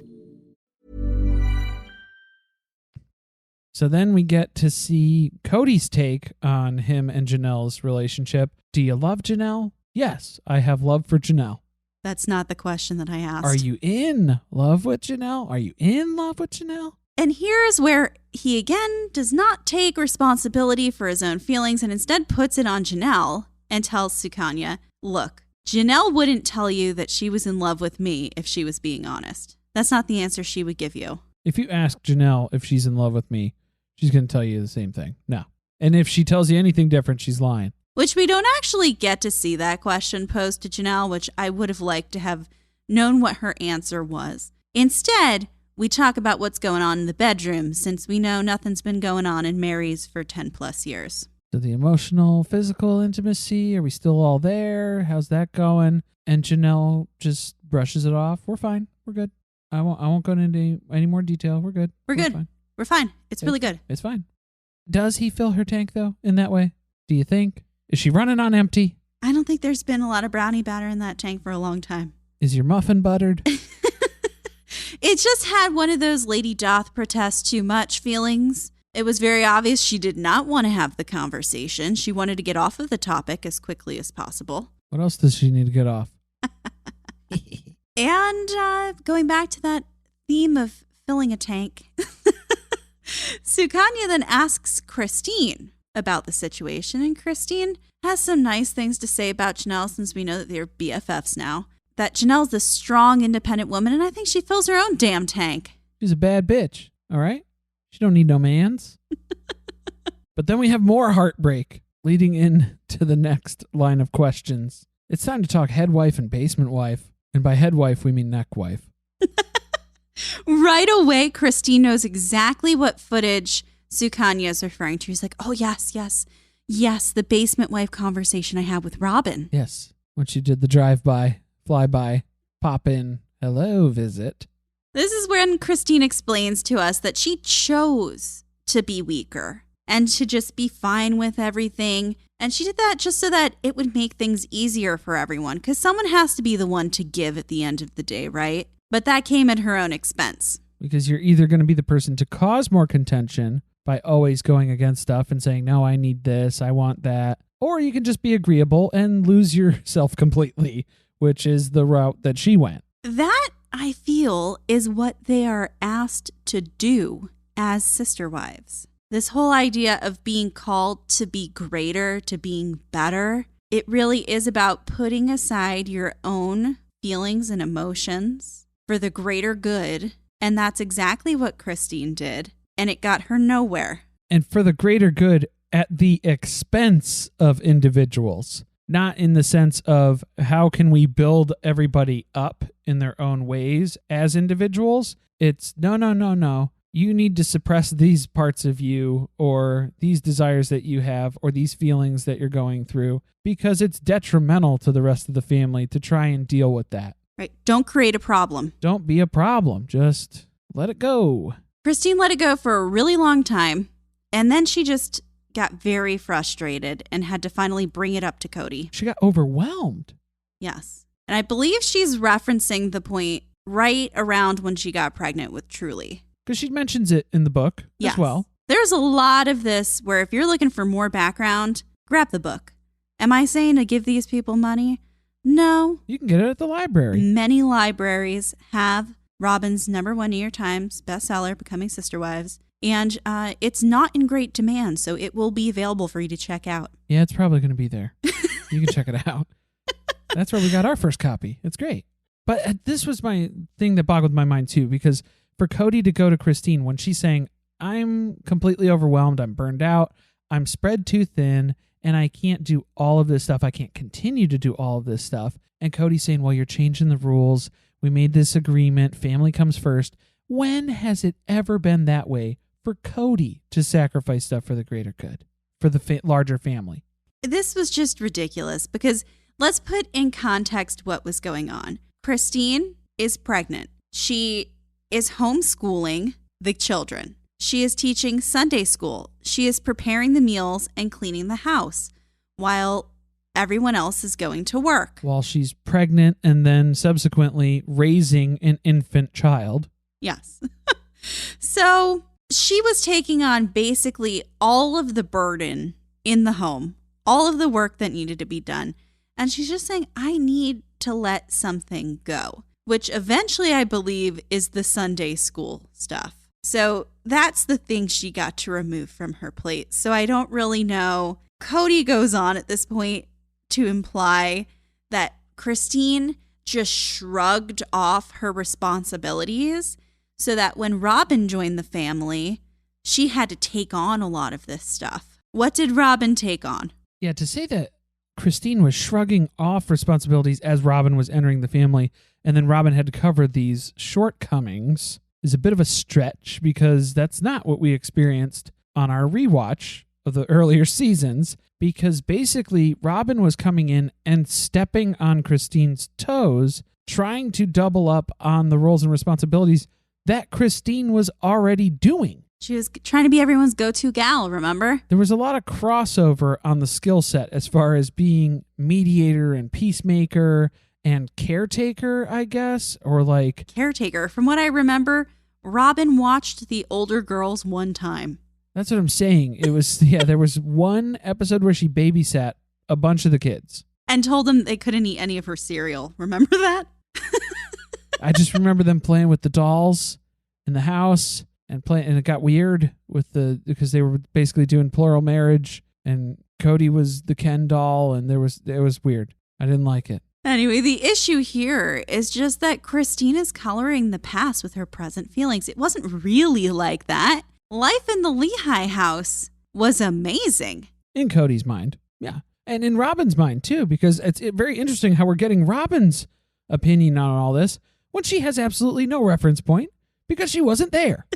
So then we get to see Kody's take on him and Janelle's relationship. Do you love Janelle? Yes, I have love for Janelle. That's not the question that I asked. Are you in love with Janelle? Are you in love with Janelle? And here's where he again does not take responsibility for his own feelings and instead puts it on Janelle and tells Sukanya, look, Janelle wouldn't tell you that she was in love with me if she was being honest. That's not the answer she would give you. If you ask Janelle if she's in love with me, she's going to tell you the same thing. No. And if she tells you anything different, she's lying. Which we don't actually get to see that question posed to Janelle, which I would have liked to have known what her answer was. Instead, we talk about what's going on in the bedroom, since we know nothing's been going on in Mary's for 10 plus years. So the emotional, physical intimacy, are we still all there? How's that going? And Janelle just brushes it off. We're fine. We're good. I won't go into any more detail. We're good. We're good. Fine. We're fine. It's really good. It's fine. Does he fill her tank, though, in that way? Do you think? Is she running on empty? I don't think there's been a lot of brownie batter in that tank for a long time. Is your muffin buttered? It just had one of those lady doth protest too much feelings. It was very obvious she did not want to have the conversation. She wanted to get off of the topic as quickly as possible. What else does she need to get off? And going back to that theme of filling a tank, Sukanya then asks Christine about the situation, and Christine has some nice things to say about Janelle, since we know that they're BFFs now. That Janelle's a strong, independent woman, and I think she fills her own damn tank. She's a bad bitch, all right? She don't need no mans. But then we have more heartbreak leading into the next line of questions. It's time to talk head wife and basement wife. And by head wife, we mean neck wife. Right away, Christine knows exactly what footage Sukanya is referring to. She's like, oh, yes, the basement wife conversation I had with Robyn. Yes, when she did the drive-by, fly-by, pop-in, hello visit. This is when Christine explains to us that she chose to be weaker and to just be fine with everything. And she did that just so that it would make things easier for everyone, because someone has to be the one to give at the end of the day, right? But that came at her own expense. Because you're either going to be the person to cause more contention by always going against stuff and saying, no, I need this, I want that. Or you can just be agreeable and lose yourself completely, which is the route that she went. That, I feel, is what they are asked to do as sister wives. This whole idea of being called to be greater, to being better, it really is about putting aside your own feelings and emotions for the greater good. And that's exactly what Christine did. And it got her nowhere. And for the greater good at the expense of individuals. Not in the sense of how can we build everybody up in their own ways as individuals. It's no. You need to suppress these parts of you or these desires that you have or these feelings that you're going through because it's detrimental to the rest of the family to try and deal with that. Right. Don't create a problem. Don't be a problem. Just let it go. Christine let it go for a really long time. And then she just got very frustrated and had to finally bring it up to Kody. She got overwhelmed. Yes. And I believe she's referencing the point right around when she got pregnant with Truly. Because she mentions it in the book as well. There's a lot of this where if you're looking for more background, grab the book. Am I saying to give these people money? No. You can get it at the library. Many libraries have Robyn's #1 New York Times bestseller, Becoming Sister Wives. And it's not in great demand, so it will be available for you to check out. Yeah, it's probably going to be there. You can check it out. That's where we got our first copy. It's great. But this was my thing that boggled my mind too, because for Kody to go to Christine when she's saying, I'm completely overwhelmed, I'm burned out, I'm spread too thin, and I can't do all of this stuff. I can't continue to do all of this stuff. And Kody's saying, well, you're changing the rules. We made this agreement. Family comes first. When has it ever been that way for Kody to sacrifice stuff for the greater good, for the larger family? This was just ridiculous because let's put in context what was going on. Christine is pregnant. She is homeschooling the children. She is teaching Sunday school. She is preparing the meals and cleaning the house while everyone else is going to work. While she's pregnant and then subsequently raising an infant child. Yes. So she was taking on basically all of the burden in the home, all of the work that needed to be done. And she's just saying, I need to let something go, which eventually I believe is the Sunday school stuff. So that's the thing she got to remove from her plate. So I don't really know. Kody goes on at this point to imply that Christine just shrugged off her responsibilities so that when Robyn joined the family, she had to take on a lot of this stuff. What did Robyn take on? Yeah, to say that Christine was shrugging off responsibilities as Robyn was entering the family, and then Robyn had to cover these shortcomings is a bit of a stretch, because that's not what we experienced on our rewatch of the earlier seasons, because basically Robyn was coming in and stepping on Christine's toes, trying to double up on the roles and responsibilities that Christine was already doing. She was trying to be everyone's go-to gal, remember? There was a lot of crossover on the skill set as far as being mediator and peacemaker and caretaker, I guess, or like... Caretaker. From what I remember, Robyn watched the older girls one time. That's what I'm saying. It was, yeah, there was one episode where she babysat a bunch of the kids. And told them they couldn't eat any of her cereal. Remember that? I just remember them playing with the dolls in the house and it got weird because they were basically doing plural marriage, and Kody was the Ken doll, and it was weird. I didn't like it. Anyway, the issue here is just that Christine is coloring the past with her present feelings. It wasn't really like that. Life in the Lehigh house was amazing. In Cody's mind, yeah. And in Robyn's mind, too, because it's very interesting how we're getting Robyn's opinion on all this when she has absolutely no reference point because she wasn't there.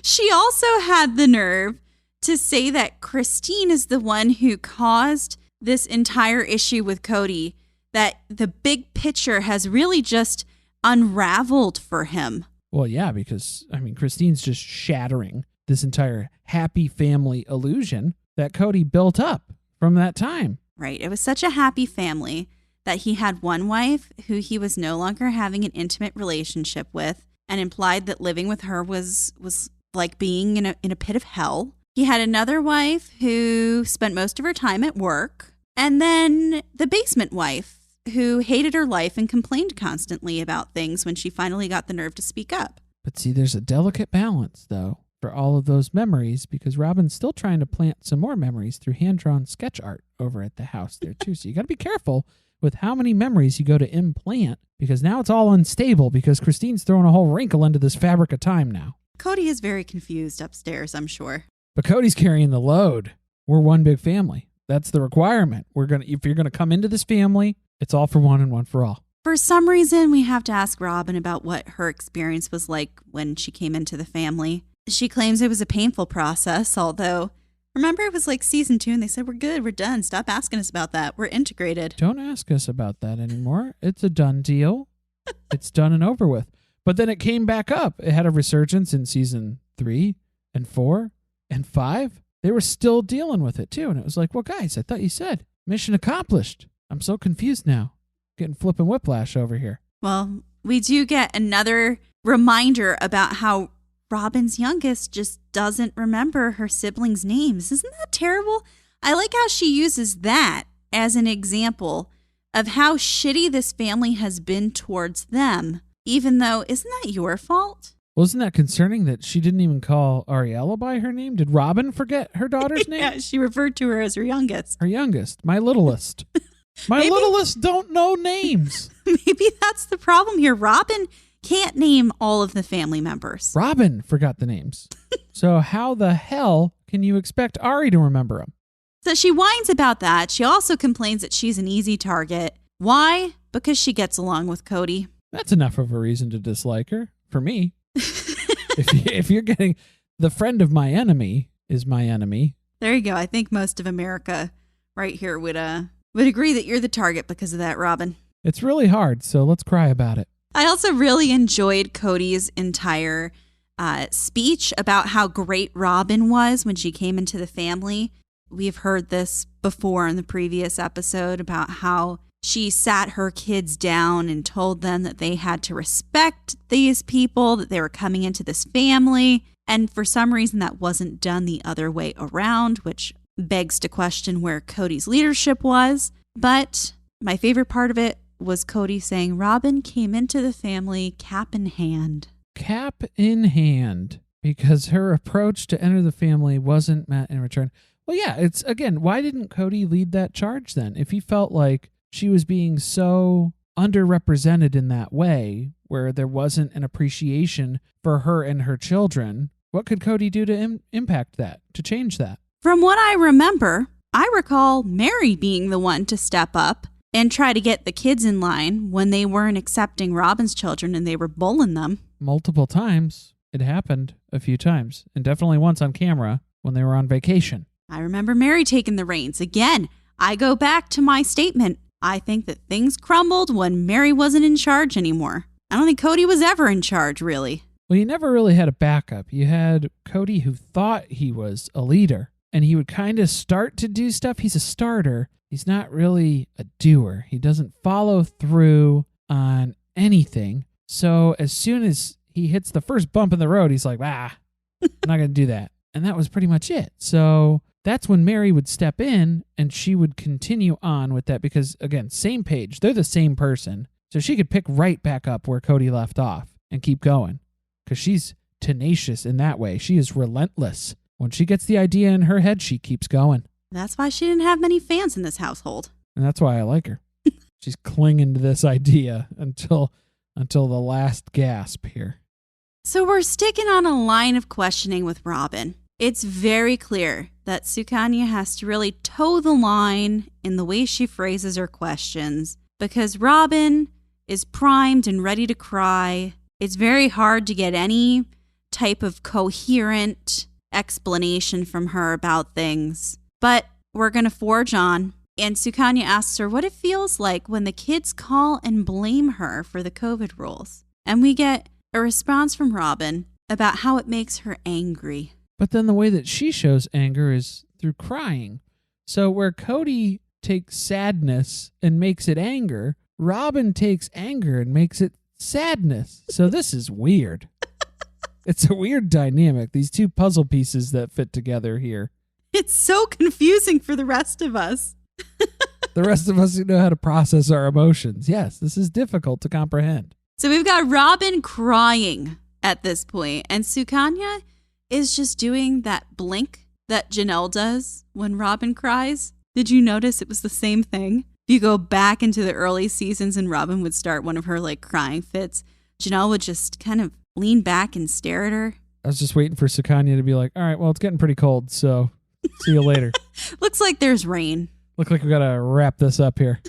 She also had the nerve to say that Christine is the one who caused this entire issue with Kody, that the big picture has really just unraveled for him. Well, yeah, because, I mean, Christine's just shattering this entire happy family illusion that Kody built up from that time. Right. It was such a happy family that he had one wife who he was no longer having an intimate relationship with, and implied that living with her was like being in a pit of hell. He had another wife who spent most of her time at work, and then the basement wife who hated her life and complained constantly about things when she finally got the nerve to speak up. But see, there's a delicate balance, though, for all of those memories, because Robyn's still trying to plant some more memories through hand-drawn sketch art over at the house there, too. So you got to be careful with how many memories you go to implant, because now it's all unstable because Christine's throwing a whole wrinkle into this fabric of time now. Cody is very confused upstairs, I'm sure. But Cody's carrying the load. We're one big family. That's the requirement. If you're gonna come into this family, it's all for one and one for all. For some reason, we have to ask Robyn about what her experience was like when she came into the family. She claims it was a painful process, although, remember, it was like season 2 and they said, we're good, we're done. Stop asking us about that. We're integrated. Don't ask us about that anymore. It's a done deal. It's done and over with. But then it came back up. It had a resurgence in season 3 and 4 and 5. They were still dealing with it too. And it was like, well, guys, I thought you said mission accomplished. I'm so confused now. Getting flipping whiplash over here. Well, we do get another reminder about how Robyn's youngest just doesn't remember her siblings' names. Isn't that terrible? I like how she uses that as an example of how shitty this family has been towards them, even though, isn't that your fault? Well, isn't that concerning that she didn't even call Ariella by her name? Did Robyn forget her daughter's name? Yeah, she referred to her as her youngest. Her youngest, my littlest. My littlest don't know names. Maybe that's the problem here. Robyn can't name all of the family members. Robyn forgot the names. So how the hell can you expect Ari to remember them? So she whines about that. She also complains that she's an easy target. Why? Because she gets along with Kody. That's enough of a reason to dislike her, for me. if you're getting the friend of my enemy is my enemy. There you go. I think most of America right here would agree that you're the target because of that, Robyn. It's really hard, so let's cry about it. I also really enjoyed Cody's entire speech about how great Robyn was when she came into the family. We've heard this before in the previous episode about how she sat her kids down and told them that they had to respect these people, that they were coming into this family. And for some reason, that wasn't done the other way around, which begs to question where Cody's leadership was. But my favorite part of it was Kody saying Robyn came into the family cap in hand. Cap in hand, because her approach to enter the family wasn't met in return. Well, yeah, it's, again, why didn't Kody lead that charge then? If he felt like she was being so underrepresented in that way, where there wasn't an appreciation for her and her children, what could Kody do to impact that, to change that? From what I remember, I recall Mary being the one to step up and try to get the kids in line when they weren't accepting Robyn's children and they were bullying them. Multiple times. It happened a few times, and definitely once on camera when they were on vacation. I remember Mary taking the reins. Again, I go back to my statement. I think that things crumbled when Mary wasn't in charge anymore. I don't think Kody was ever in charge, really. Well, you never really had a backup. You had Kody, who thought he was a leader, and he would kind of start to do stuff. He's a starter. He's not really a doer. He doesn't follow through on anything. So as soon as he hits the first bump in the road, he's like, I'm not going to do that. And that was pretty much it. So that's when Mary would step in, and she would continue on with that because, again, same page. They're the same person. So she could pick right back up where Kody left off and keep going because she's tenacious in that way. She is relentless. When she gets the idea in her head, she keeps going. That's why she didn't have many fans in this household. And that's why I like her. She's clinging to this idea until the last gasp here. So we're sticking on a line of questioning with Robyn. It's very clear that Sukanya has to really toe the line in the way she phrases her questions because Robyn is primed and ready to cry. It's very hard to get any type of coherent explanation from her about things. But we're going to forge on. And Sukanya asks her what it feels like when the kids call and blame her for the COVID rules. And we get a response from Robyn about how it makes her angry. But then the way that she shows anger is through crying. So where Kody takes sadness and makes it anger, Robyn takes anger and makes it sadness. So this is weird. It's a weird dynamic, these two puzzle pieces that fit together here. It's so confusing for the rest of us. The rest of us who know how to process our emotions. Yes, this is difficult to comprehend. So we've got Robyn crying at this point, and Sukanya is just doing that blink that Janelle does when Robyn cries. Did you notice it was the same thing? If you go back into the early seasons and Robyn would start one of her crying fits, Janelle would just kind of lean back and stare at her. I was just waiting for Sukanya to be like, all right, well, it's getting pretty cold, so see you later. Looks like there's rain. Look like we got to wrap this up here.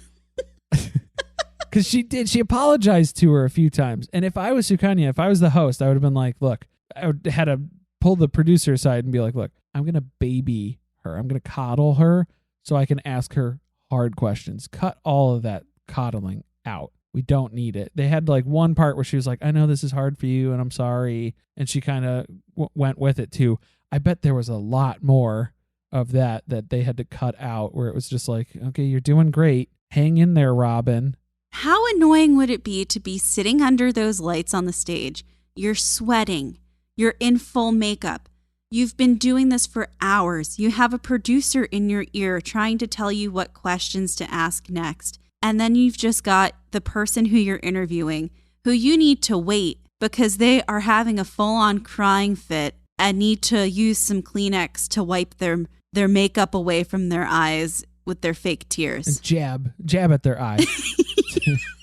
Because she apologized to her a few times. And if I was Sukanya, if I was the host, I would have been like, look, I would had to pull the producer aside and be like, look, I'm going to baby her. I'm going to coddle her so I can ask her hard questions. Cut all of that coddling out. We don't need it. They had one part where she was like, I know this is hard for you and I'm sorry. And she kind of went with it too. I bet there was a lot more of that they had to cut out where it was just like, okay, you're doing great. Hang in there, Robyn. How annoying would it be to be sitting under those lights on the stage? You're sweating. You're in full makeup. You've been doing this for hours. You have a producer in your ear trying to tell you what questions to ask next. And then you've just got the person who you're interviewing who you need to wait because they are having a full-on crying fit and need to use some Kleenex to wipe their makeup away from their eyes with their fake tears. And jab at their eye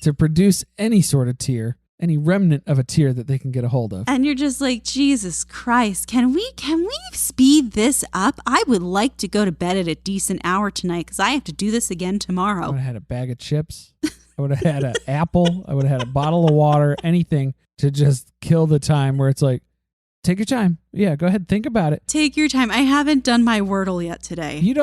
to produce any sort of tear, any remnant of a tear that they can get a hold of. And you're just like, Jesus Christ, can we speed this up? I would like to go to bed at a decent hour tonight because I have to do this again tomorrow. I would have had a bag of chips. I would have had an apple. I would have had a bottle of water, anything to just kill the time where it's like, take your time. Yeah, go ahead. Think about it. Take your time. I haven't done my Wordle yet today. You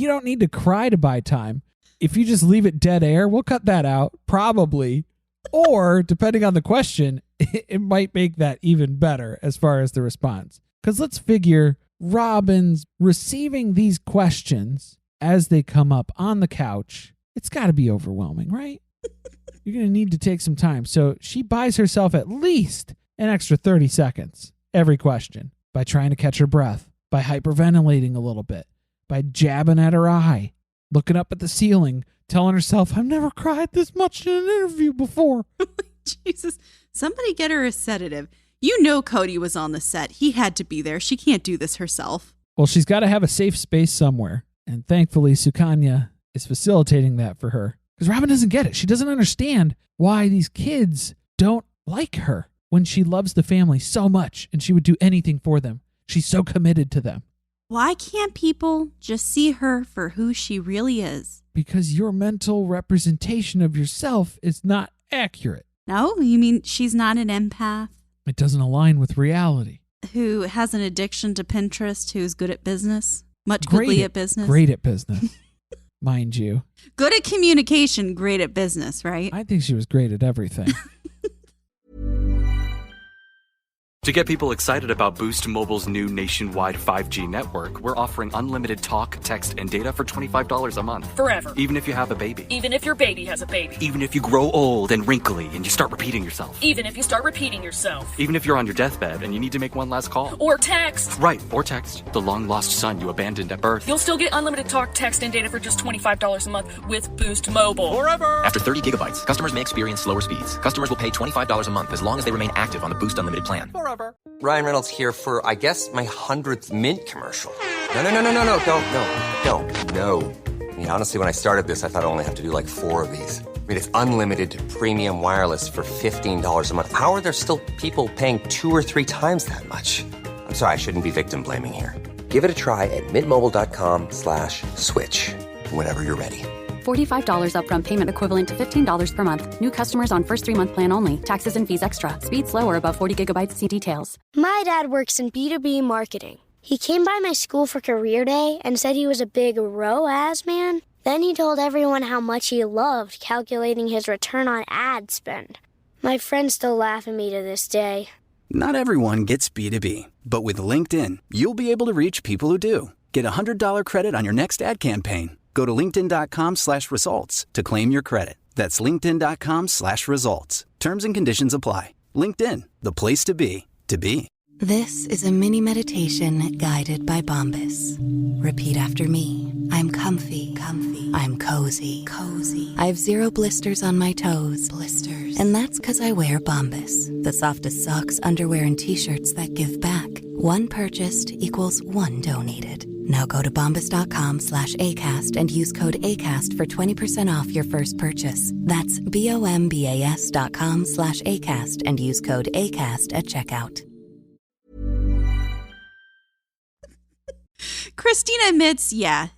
don't need to cry to buy time. If you just leave it dead air, we'll cut that out, probably. Or, depending on the question, it might make that even better as far as the response. Because let's figure Robyn's receiving these questions as they come up on the couch. It's got to be overwhelming, right? You're going to need to take some time. So she buys herself at least an extra 30 seconds every question by trying to catch her breath, by hyperventilating a little bit, by jabbing at her eye, looking up at the ceiling, telling herself, I've never cried this much in an interview before. Jesus, somebody get her a sedative. You know Kody was on the set. He had to be there. She can't do this herself. Well, she's got to have a safe space somewhere. And thankfully, Sukanya is facilitating that for her. Because Robyn doesn't get it. She doesn't understand why these kids don't like her when she loves the family so much and she would do anything for them. She's so committed to them. Why can't people just see her for who she really is? Because your mental representation of yourself is not accurate. No? You mean she's not an empath? It doesn't align with reality. Who has an addiction to Pinterest, who's good at business? Goodly at business? Great at business, mind you. Good at communication, great at business, right? I think she was great at everything. To get people excited about Boost Mobile's new nationwide 5G network, we're offering unlimited talk, text, and data for $25 a month. Forever. Even if you have a baby. Even if your baby has a baby. Even if you grow old and wrinkly and you start repeating yourself. Even if you start repeating yourself. Even if you're on your deathbed and you need to make one last call. Or text. Right, or text the long-lost son you abandoned at birth. You'll still get unlimited talk, text, and data for just $25 a month with Boost Mobile. Forever! After 30 gigabytes, customers may experience slower speeds. Customers will pay $25 a month as long as they remain active on the Boost Unlimited plan. Forever. Ryan Reynolds here for, I guess, my 100th Mint commercial. No, don't. I mean, honestly, when I started this, I thought I only have to do like 4 of these. I mean, it's unlimited premium wireless for $15 a month. How are there still people paying 2 or 3 times that much? I'm sorry, I shouldn't be victim blaming here. Give it a try at mintmobile.com/switch. Whenever you're ready. $45 upfront payment equivalent to $15 per month. New customers on first 3-month plan only. Taxes and fees extra. Speed slower above 40 gigabytes. See details. My dad works in B2B marketing. He came by my school for career day and said he was a big ROAS man. Then he told everyone how much he loved calculating his return on ad spend. My friends still laugh at me to this day. Not everyone gets B2B, but with LinkedIn, you'll be able to reach people who do. Get a $100 credit on your next ad campaign. Go to linkedin.com/results to claim your credit. That's linkedin.com/results. Terms and conditions apply. LinkedIn, the place to be, to be. This is a mini meditation guided by Bombas. Repeat after me. I'm comfy. I'm cozy. I have 0 blisters on my toes. And that's because I wear Bombas, the softest socks, underwear, and T-shirts that give back. 1 purchased equals 1 donated. Now go to bombas.com/ACAST and use code ACAST for 20% off your first purchase. That's BOMBAS.com/ACAST and use code ACAST at checkout. Christina admits,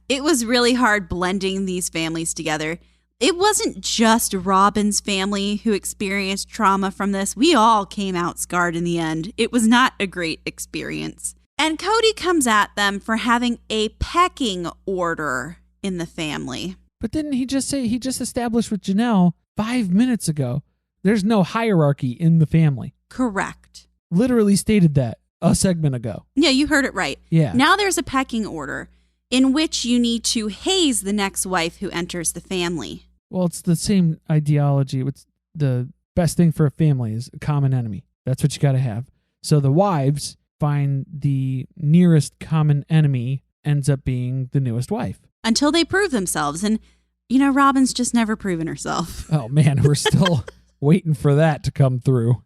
it was really hard blending these families together. It wasn't just Robyn's family who experienced trauma from this. We all came out scarred in the end. It was not a great experience. And Kody comes at them for having a pecking order in the family. But didn't he just say, he just established with Janelle 5 minutes ago, there's no hierarchy in the family. Correct. Literally stated that a segment ago. Yeah, you heard it right. Yeah. Now there's a pecking order in which you need to haze the next wife who enters the family. Well, it's the same ideology. It's the best thing for a family is a common enemy. That's what you got to have. So the wives find the nearest common enemy ends up being the newest wife. Until they prove themselves. And, Robyn's just never proven herself. Oh, man, we're still waiting for that to come through.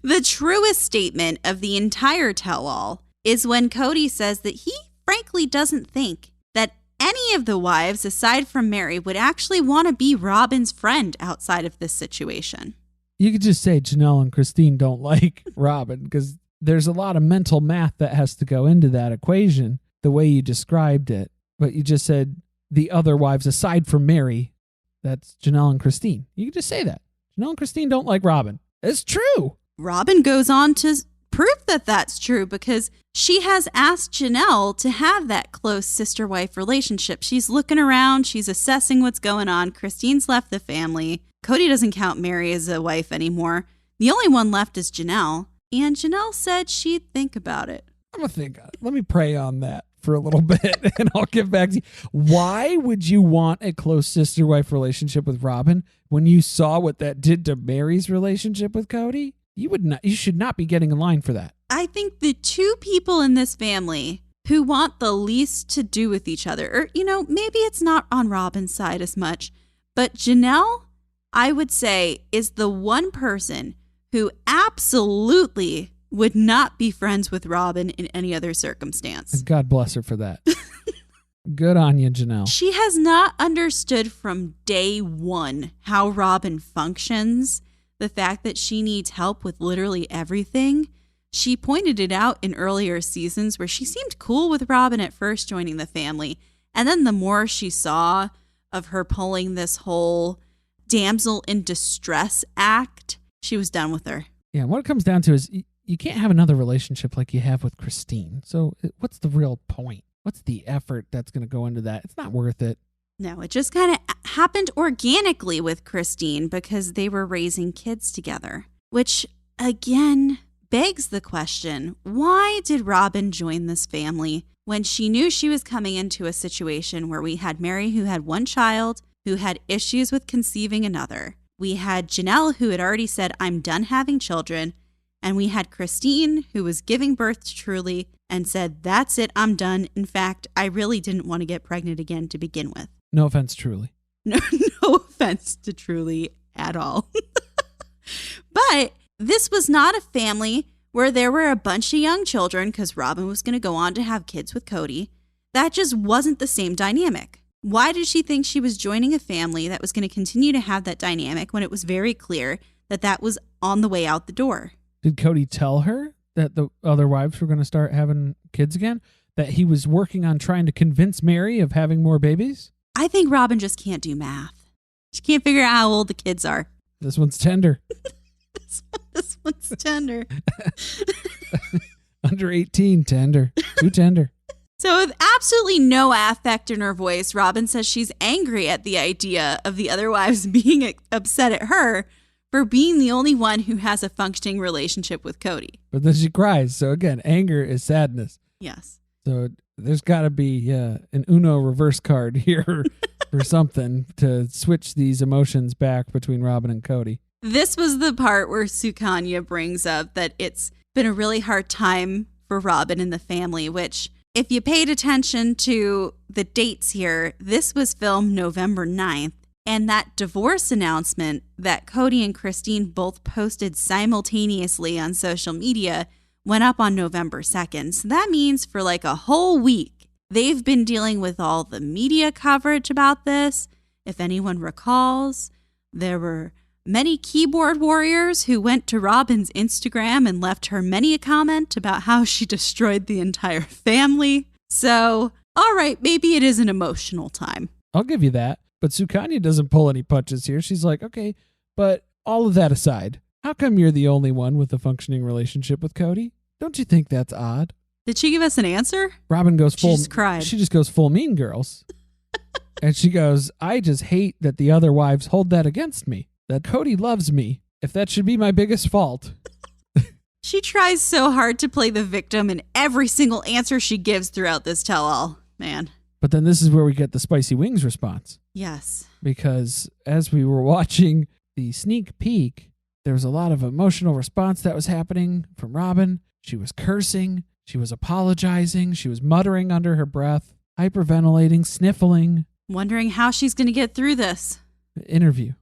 The truest statement of the entire tell-all is when Kody says that he frankly doesn't think that any of the wives, aside from Mary, would actually want to be Robyn's friend outside of this situation. You could just say Janelle and Christine don't like Robyn because there's a lot of mental math that has to go into that equation, the way you described it. But you just said the other wives, aside from Mary, that's Janelle and Christine. You could just say that. Janelle and Christine don't like Robyn. It's true. Robyn goes on to prove that that's true because she has asked Janelle to have that close sister-wife relationship. She's looking around. She's assessing what's going on. Christine's left the family. Kody doesn't count Mary as a wife anymore. The only one left is Janelle. And Janelle said she'd think about it. I'm going to think. Let me pray on that for a little bit and I'll get back to you. Why would you want a close sister-wife relationship with Robyn when you saw what that did to Mary's relationship with Kody? You should not be getting in line for that. I think the 2 people in this family who want the least to do with each other, or, maybe it's not on Robyn's side as much, but Janelle, I would say, is the one person who absolutely would not be friends with Robyn in any other circumstance. God bless her for that. Good on you, Janelle. She has not understood from day one how Robyn functions. The fact that she needs help with literally everything. She pointed it out in earlier seasons where she seemed cool with Robyn at first joining the family. And then the more she saw of her pulling this whole damsel in distress act, she was done with her. Yeah, what it comes down to is you can't have another relationship like you have with Christine. So what's the real point? What's the effort that's going to go into that? It's not worth it. No, it just kind of happened organically with Christine because they were raising kids together, which again begs the question, why did Robyn join this family when she knew she was coming into a situation where we had Mary who had one child, who had issues with conceiving another. We had Janelle who had already said, I'm done having children. And we had Christine who was giving birth to Truly and said, that's it, I'm done. In fact, I really didn't want to get pregnant again to begin with. No offense, Truly. No offense to Truly at all. But this was not a family where there were a bunch of young children because Robyn was going to go on to have kids with Kody. That just wasn't the same dynamic. Why did she think she was joining a family that was going to continue to have that dynamic when it was very clear that that was on the way out the door? Did Kody tell her that the other wives were going to start having kids again? That he was working on trying to convince Mary of having more babies? I think Robyn just can't do math. She can't figure out how old the kids are. This one's tender. This one's tender. Under 18, tender. Too tender. So with absolutely no affect in her voice, Robyn says she's angry at the idea of the other wives being upset at her for being the only one who has a functioning relationship with Kody. But then she cries. So again, anger is sadness. Yes. So there's got to be an Uno reverse card here or something to switch these emotions back between Robyn and Kody. This was the part where Sukanya brings up that it's been a really hard time for Robyn and the family, which if you paid attention to the dates here, this was filmed November 9th. And that divorce announcement that Kody and Christine both posted simultaneously on social media went up on November 2nd. So that means for like a whole week, they've been dealing with all the media coverage about this. If anyone recalls, there were many keyboard warriors who went to Robyn's Instagram and left her many a comment about how she destroyed the entire family. So, all right, maybe it is an emotional time. I'll give you that. But Sukanya doesn't pull any punches here. She's like, okay, but all of that aside, how come you're the only one with a functioning relationship with Kody? Don't you think that's odd? Did she give us an answer? Robyn goes full. She just cried. She just goes full Mean Girls. And she goes, I just hate that the other wives hold that against me. That Kody loves me. If that should be my biggest fault. She tries so hard to play the victim in every single answer she gives throughout this tell-all. Man. But then this is where we get the spicy wings response. Yes. Because as we were watching the sneak peek, there was a lot of emotional response that was happening from Robyn. She was cursing. She was apologizing. She was muttering under her breath, hyperventilating, sniffling. Wondering how she's going to get through this interview.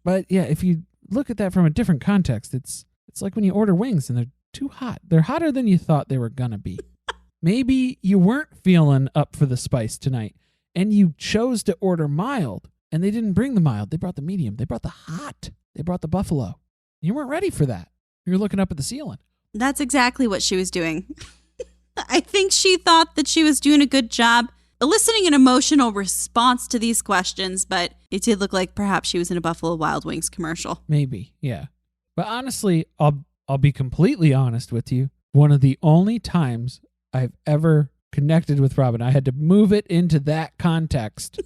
But yeah, if you look at that from a different context, it's like when you order wings and they're too hot. They're hotter than you thought they were going to be. Maybe you weren't feeling up for the spice tonight and you chose to order mild and they didn't bring the mild. They brought the medium. They brought the hot. They brought the buffalo. You weren't ready for that. You were looking up at the ceiling. That's exactly what she was doing. I think she thought that she was doing a good job eliciting an emotional response to these questions, but it did look like perhaps she was in a Buffalo Wild Wings commercial. Maybe, yeah. But honestly, I'll be completely honest with you. One of the only times I've ever connected with Robyn, I had to move it into that context.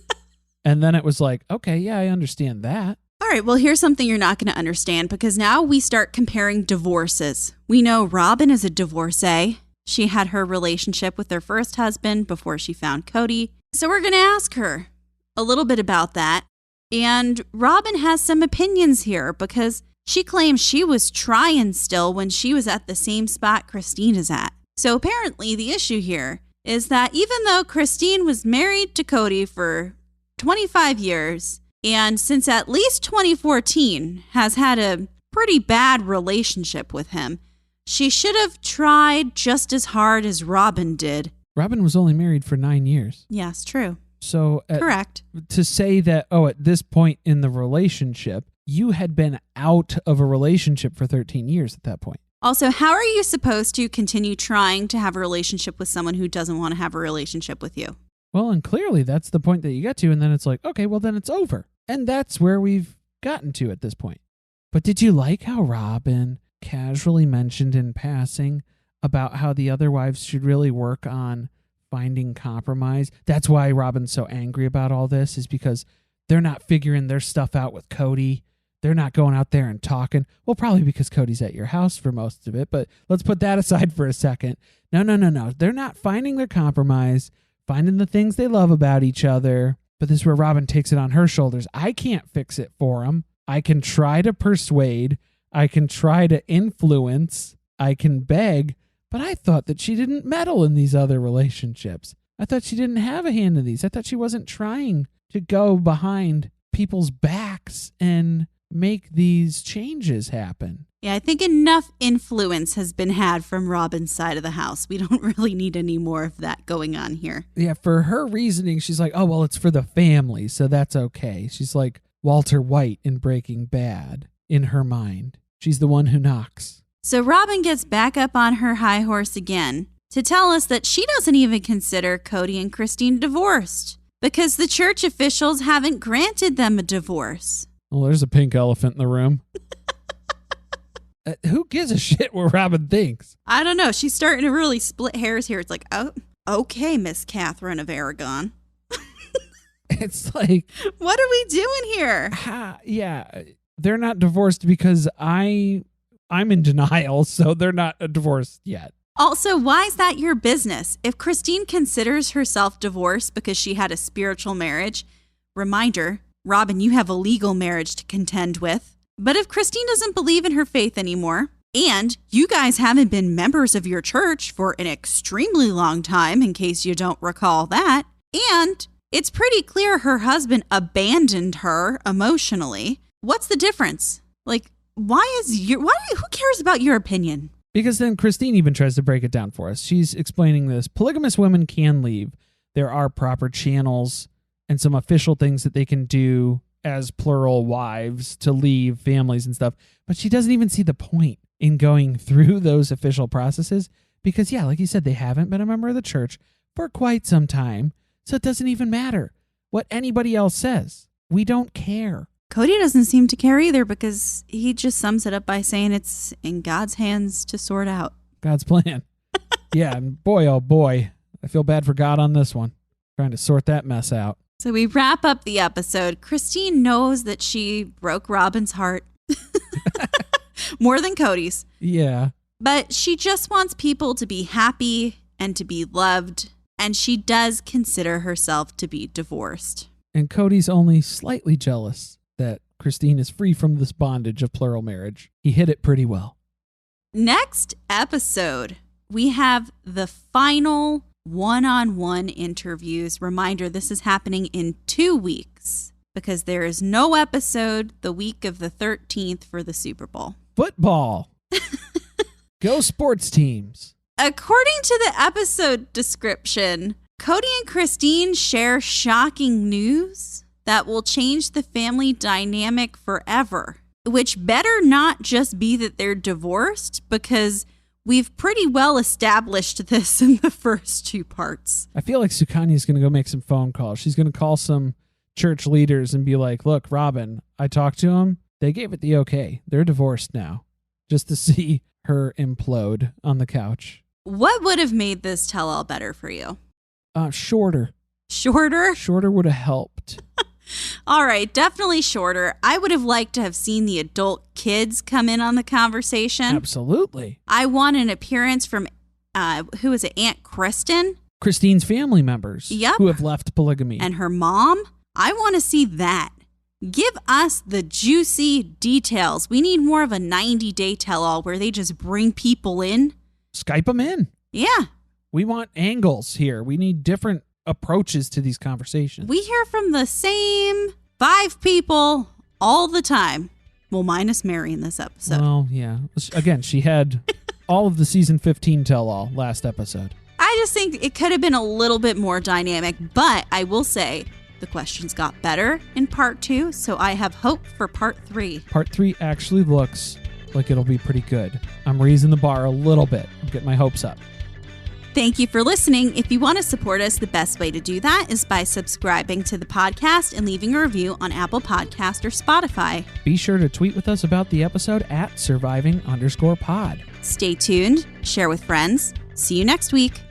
And then it was like, okay, yeah, I understand that. All right, well, here's something you're not going to understand because now we start comparing divorces. We know Robyn is a divorcee. She had her relationship with her first husband before she found Kody. So we're going to ask her a little bit about that. And Robyn has some opinions here because she claims she was trying still when she was at the same spot Christine is at. So apparently the issue here is that even though Christine was married to Kody for 25 years and since at least 2014 has had a pretty bad relationship with him, she should have tried just as hard as Robyn did Robyn was only married for 9 years. Yes, true. So correct. To say that, at this point in the relationship, you had been out of a relationship for 13 years at that point. Also, how are you supposed to continue trying to have a relationship with someone who doesn't want to have a relationship with you? Well, and clearly that's the point that you get to, and then it's like, okay, well, then it's over. And that's where we've gotten to at this point. But did you like how Robyn casually mentioned in passing about how the other wives should really work on finding compromise? That's why Robyn's so angry about all this, is because they're not figuring their stuff out with Kody. They're not going out there and talking. Well, probably because Cody's at your house for most of it, but let's put that aside for a second. No. They're not finding their compromise, finding the things they love about each other. But this is where Robyn takes it on her shoulders. I can't fix it for them. I can try to persuade. I can try to influence. I can beg. But I thought that she didn't meddle in these other relationships. I thought she didn't have a hand in these. I thought she wasn't trying to go behind people's backs and make these changes happen. Yeah, I think enough influence has been had from Robyn's side of the house. We don't really need any more of that going on here. Yeah, for her reasoning, she's like, oh, well, it's for the family, so that's okay. She's like Walter White in Breaking Bad in her mind. She's the one who knocks. So Robyn gets back up on her high horse again to tell us that she doesn't even consider Kody and Christine divorced because the church officials haven't granted them a divorce. Well, there's a pink elephant in the room. Who gives a shit what Robyn thinks? I don't know. She's starting to really split hairs here. It's like, oh, okay, Miss Catherine of Aragon. It's like, what are we doing here? Yeah, they're not divorced because I'm in denial, so they're not divorced yet. Also, why is that your business? If Christine considers herself divorced because she had a spiritual marriage, reminder, Robyn, you have a legal marriage to contend with. But if Christine doesn't believe in her faith anymore, and you guys haven't been members of your church for an extremely long time, in case you don't recall that, and it's pretty clear her husband abandoned her emotionally, what's the difference? Like, who cares about your opinion? Because then Christine even tries to break it down for us. She's explaining this. Polygamous women can leave. There are proper channels and some official things that they can do as plural wives to leave families and stuff. But she doesn't even see the point in going through those official processes because, yeah, like you said, they haven't been a member of the church for quite some time. So it doesn't even matter what anybody else says. We don't care. Kody doesn't seem to care either because he just sums it up by saying it's in God's hands to sort out. God's plan. Yeah, and boy, oh boy, I feel bad for God on this one. Trying to sort that mess out. So we wrap up the episode. Christine knows that she broke Robyn's heart. More than Kody's. Yeah. But she just wants people to be happy and to be loved. And she does consider herself to be divorced. And Kody's only slightly jealous that Christine is free from this bondage of plural marriage. He hit it pretty well. Next episode, we have the final one-on-one interviews. Reminder, this is happening in 2 weeks because there is no episode the week of the 13th for the Super Bowl. Football. Go sports teams. According to the episode description, Kody and Christine share shocking news that will change the family dynamic forever, which better not just be that they're divorced because we've pretty well established this in the first 2 parts. I feel like Sukanya's going to go make some phone calls. She's going to call some church leaders and be like, look, Robyn, I talked to them. They gave it the okay. They're divorced now. Just to see her implode on the couch. What would have made this tell-all better for you? Shorter. Shorter? Shorter would have helped. All right, definitely shorter. I would have liked to have seen the adult kids come in on the conversation. Absolutely. I want an appearance from, who is it, Aunt Kristen? Christine's family members. Yep. Who have left polygamy. And her mom. I want to see that. Give us the juicy details. We need more of a 90-day tell-all where they just bring people in. Skype them in. Yeah. We want angles here. We need different approaches to these conversations. We hear from the same 5 people all the time. Well, minus Mary in this episode. Well, yeah. Again, she had all of the season 15 tell-all last episode. I I just think it could have been a little bit more dynamic, but I will say the questions got better in part 2, so I have hope for part 3. Part 3 actually looks like it'll be pretty good. I'm raising the bar a little bit. I'm getting my hopes up. Thank you for listening. If you want to support us, the best way to do that is by subscribing to the podcast and leaving a review on Apple Podcast or Spotify. Be sure to tweet with us about the episode at surviving_pod. Stay tuned, share with friends. See you next week.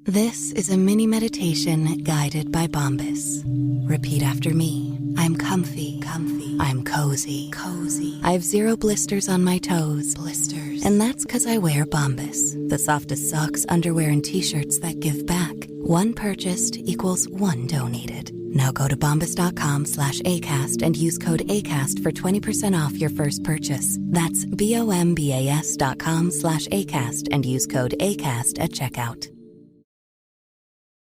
This is a mini meditation guided by Bombas. Repeat after me. I'm comfy. I'm cozy. I have 0 blisters on my toes. And that's because I wear Bombas, the softest socks, underwear, and t-shirts that give back. One purchased equals one donated. Now go to bombas.com/ACAST and use code ACAST for 20% off your first purchase. That's BOMBAS.com/ACAST and use code ACAST at checkout.